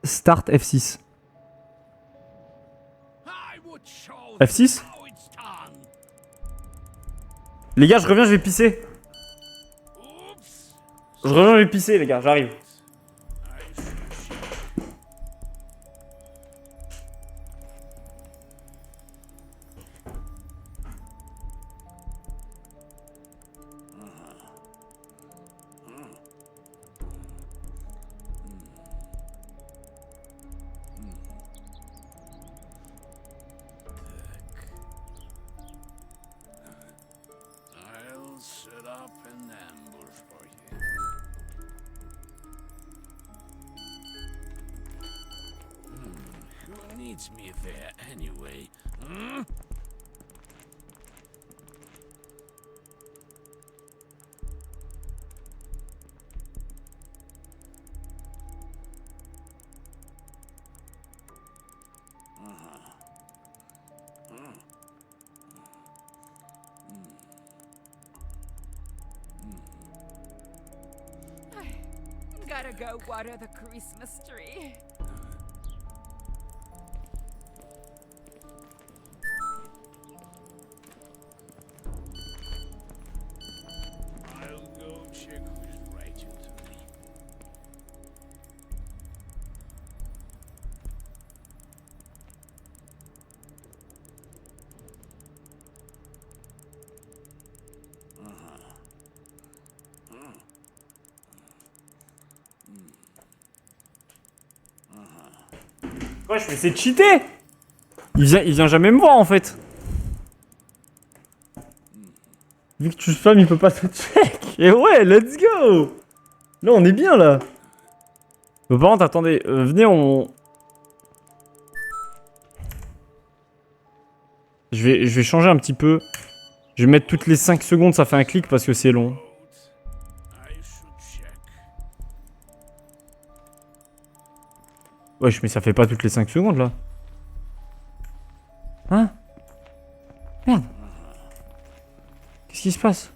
Start F6. I would show F6? how it's done. Les gars, je reviens, je vais pisser. Oops. Je reviens, je vais pisser les gars, j'arrive. I'll set up an ambush for you. Who needs me there anyway? Hmm? better go water the Christmas tree. I'll go check who's writing to me. Ouais, je vais essayer de cheater. Il vient jamais me voir en fait. Vu que tu spam, il peut pas te check. Et ouais, let's go. Là, on est bien là. Mais par contre, attendez, venez, on. Je vais changer un petit peu. Je vais mettre toutes les 5 secondes, ça fait un clic parce que c'est long. I should check. Wesh, mais ça fait pas toutes les 5 secondes là. Hein? Merde. Qu'est-ce qui se passe?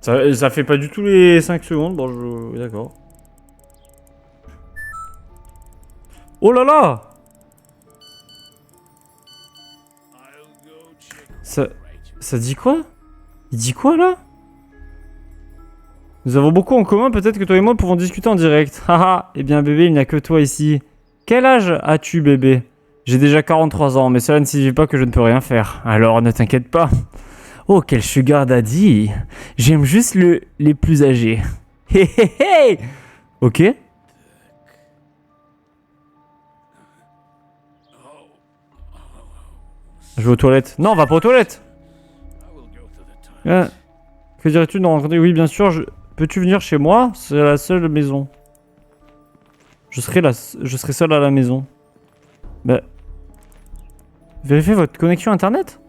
Ça fait pas du tout les 5 secondes, bon je... D'accord. Oh là là! I'll go check Ça... who's writing. Ça dit quoi? Il dit quoi là? Nous avons beaucoup en commun, peut-être que toi et moi pouvons discuter en direct. Haha, eh bien bébé, il n'y a que toi ici. Quel âge as-tu bébé? J'ai déjà 43 ans, mais cela ne signifie pas que je ne peux rien faire. Alors ne t'inquiète pas. Oh, quel sugar daddy. J'aime juste les plus âgés. Hé hé hé. Ok. Je vais aux toilettes. Non, va pas aux toilettes. I will go to the toilet. Que dirais-tu de nous rencontrer? Oui, bien sûr. Peux-tu venir chez moi? C'est la seule maison. Je serai seul à la maison. Bah... Vérifiez votre connexion internet?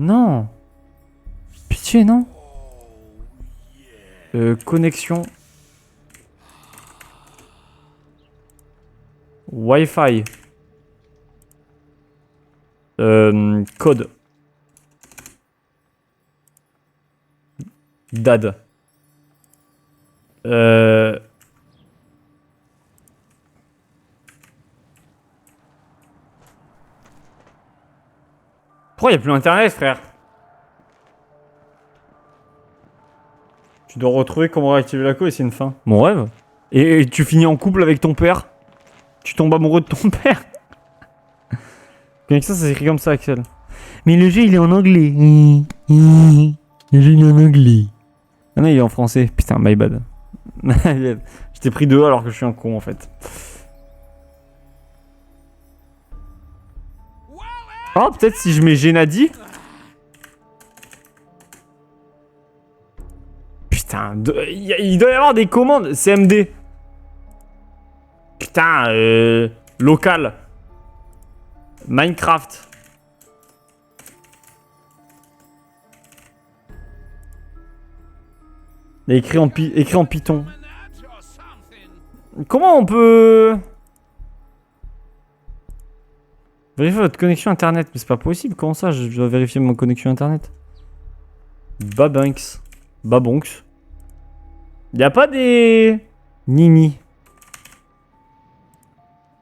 Non. Pitié, non? Connexion. Wi-Fi. Code. DAD. Pourquoi il n'y a plus internet, frère? Tu dois retrouver comment réactiver la code et c'est une fin. Mon rêve. Et tu finis en couple avec ton père. Tu tombes amoureux de ton père. Avec ça s'écrit comme ça, Axel. Mais le jeu, il est en anglais. Le jeu, il est en anglais. Ah non, il est en français. Putain, my bad. Je t'ai pris 2 alors que je suis un con, en fait. Oh, peut-être si je mets Gennady. Putain, il doit y avoir des commandes. CMD. Putain, local. Minecraft. Écrit en Python. Minute or something. Comment on peut... Vérifiez votre connexion internet. Mais c'est pas possible. Comment ça, je dois vérifier mon connexion internet? Babunks. Babonks. Y a pas des... Nini.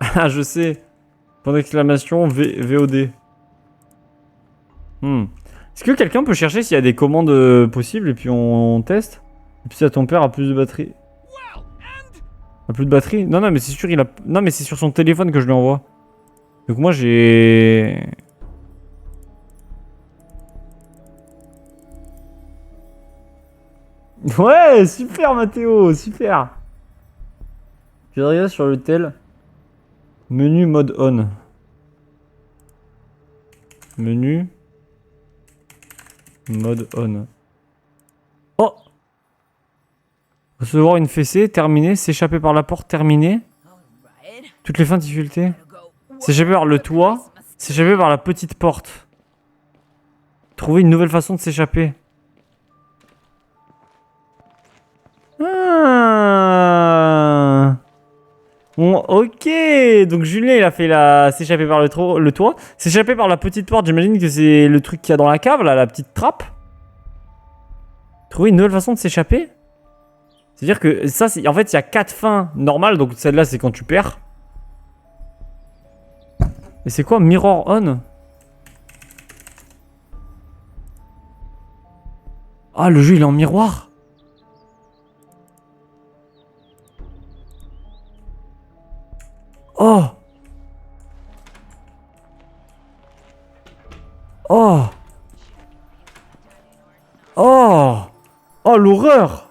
Ah, je sais. Point d'exclamation VOD. Est-ce que quelqu'un peut chercher s'il y a des commandes possibles et puis on teste? Et puis si ton père a plus de batterie. Well, and A plus de batterie? Non, non, mais c'est sûr, il a... Non, mais c'est sur son téléphone que je lui envoie. Donc moi, j'ai... Ouais, super, Mathéo, super. Je regarde sur le tel. Menu mode on. Menu mode on. Oh! Recevoir une fessée, terminé. S'échapper par la porte, terminé. Alright. Toutes les fins de difficulté. Gotta go S'échapper par le toit. S'échapper par la petite porte. Trouver une nouvelle façon de s'échapper. Ah. Bon, ok. Donc Julien, il a fait s'échapper par le toit. S'échapper par la petite porte, j'imagine que c'est le truc qu'il y a dans la cave, là, la petite trappe. Trouver une nouvelle façon de s'échapper. C'est-à-dire que ça, en fait, il y a 4 fins normales. Donc celle-là, c'est quand tu perds. Et c'est quoi Mirror on? Ah, le jeu, il est en miroir. Oh. Oh. Oh. Oh, l'horreur.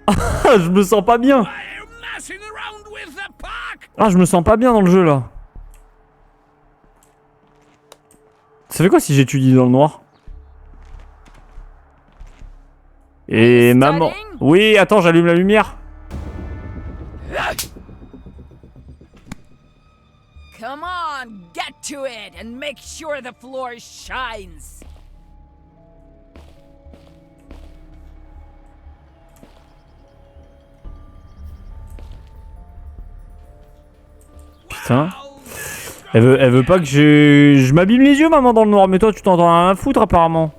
Ah, je me sens pas bien. Why are you messing around with the puck? Ah, je me sens pas bien dans le jeu, là. Ça fait quoi si j'étudie dans le noir? Et maman... Oui, attends, j'allume la lumière. Come on, get to it and make sure the floor shines. Putain. Elle veut pas que je m'abîme les yeux, maman, dans le noir. Mais toi, tu t'en as rien à foutre, apparemment.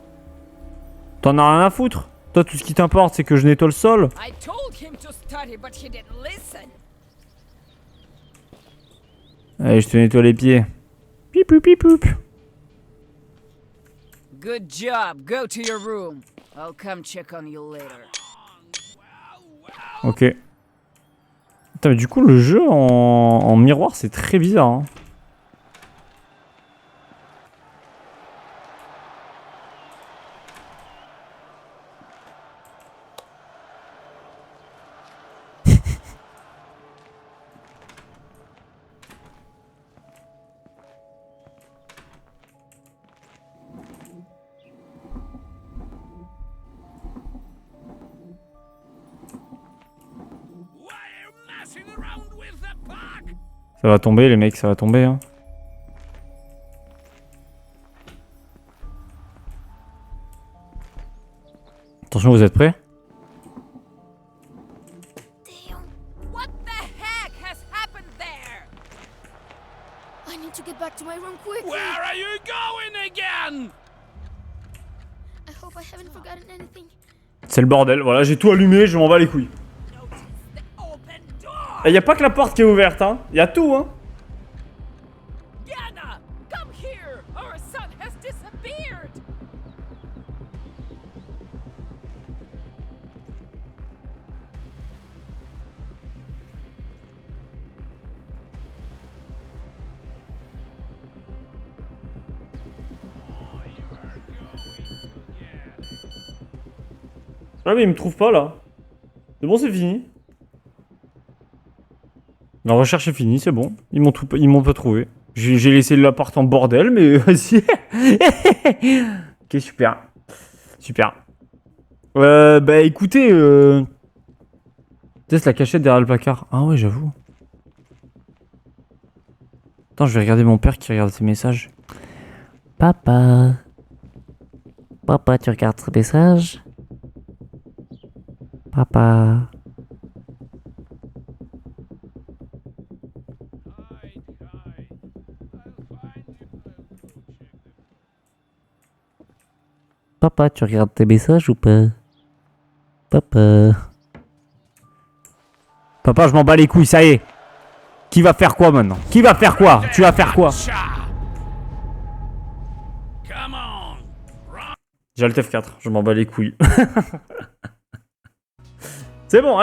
T'en as rien à foutre. Toi, tout ce qui t'importe, c'est que je nettoie le sol. I told him to study, but he didn't listen. Allez, je te nettoie les pieds. Pipou, pipou. Good job. Go to your room. I'll come check on you later. Ok. Putain, mais du coup, le jeu en miroir, c'est très bizarre, hein. Why are you messing around with the puck? Ça va tomber, les mecs, ça va tomber, hein. Attention, vous êtes prêts? Damn. What the heck has happened there? I need to get back to my room quickly. Where are you going again? I hope I haven't forgotten anything. C'est le bordel, voilà, j'ai tout allumé, je m'en bats les couilles. Notice the open door. Et y a pas que la porte qui est ouverte, hein. Y a tout, hein. Yana, come here. Our son has disappeared. Ah mais il me trouve pas là. C'est bon, c'est fini. La recherche est finie, c'est bon. Ils m'ont pas trouvé. J'ai laissé l'appart en bordel, mais vas-y. Ok, super. Super. Bah écoutez, teste la cachette derrière le placard. Ah ouais, j'avoue. Attends, je vais regarder mon père qui regarde ses messages. Papa. Papa, tu regardes ce message? Papa. Papa, tu regardes tes messages ou pas? Papa. Papa, je m'en bats les couilles, ça y est. Qui va faire quoi maintenant? Qui va faire quoi? Tu vas faire quoi? Come on. J'ai Alt F4, je m'en bats les couilles. C'est bon, allez.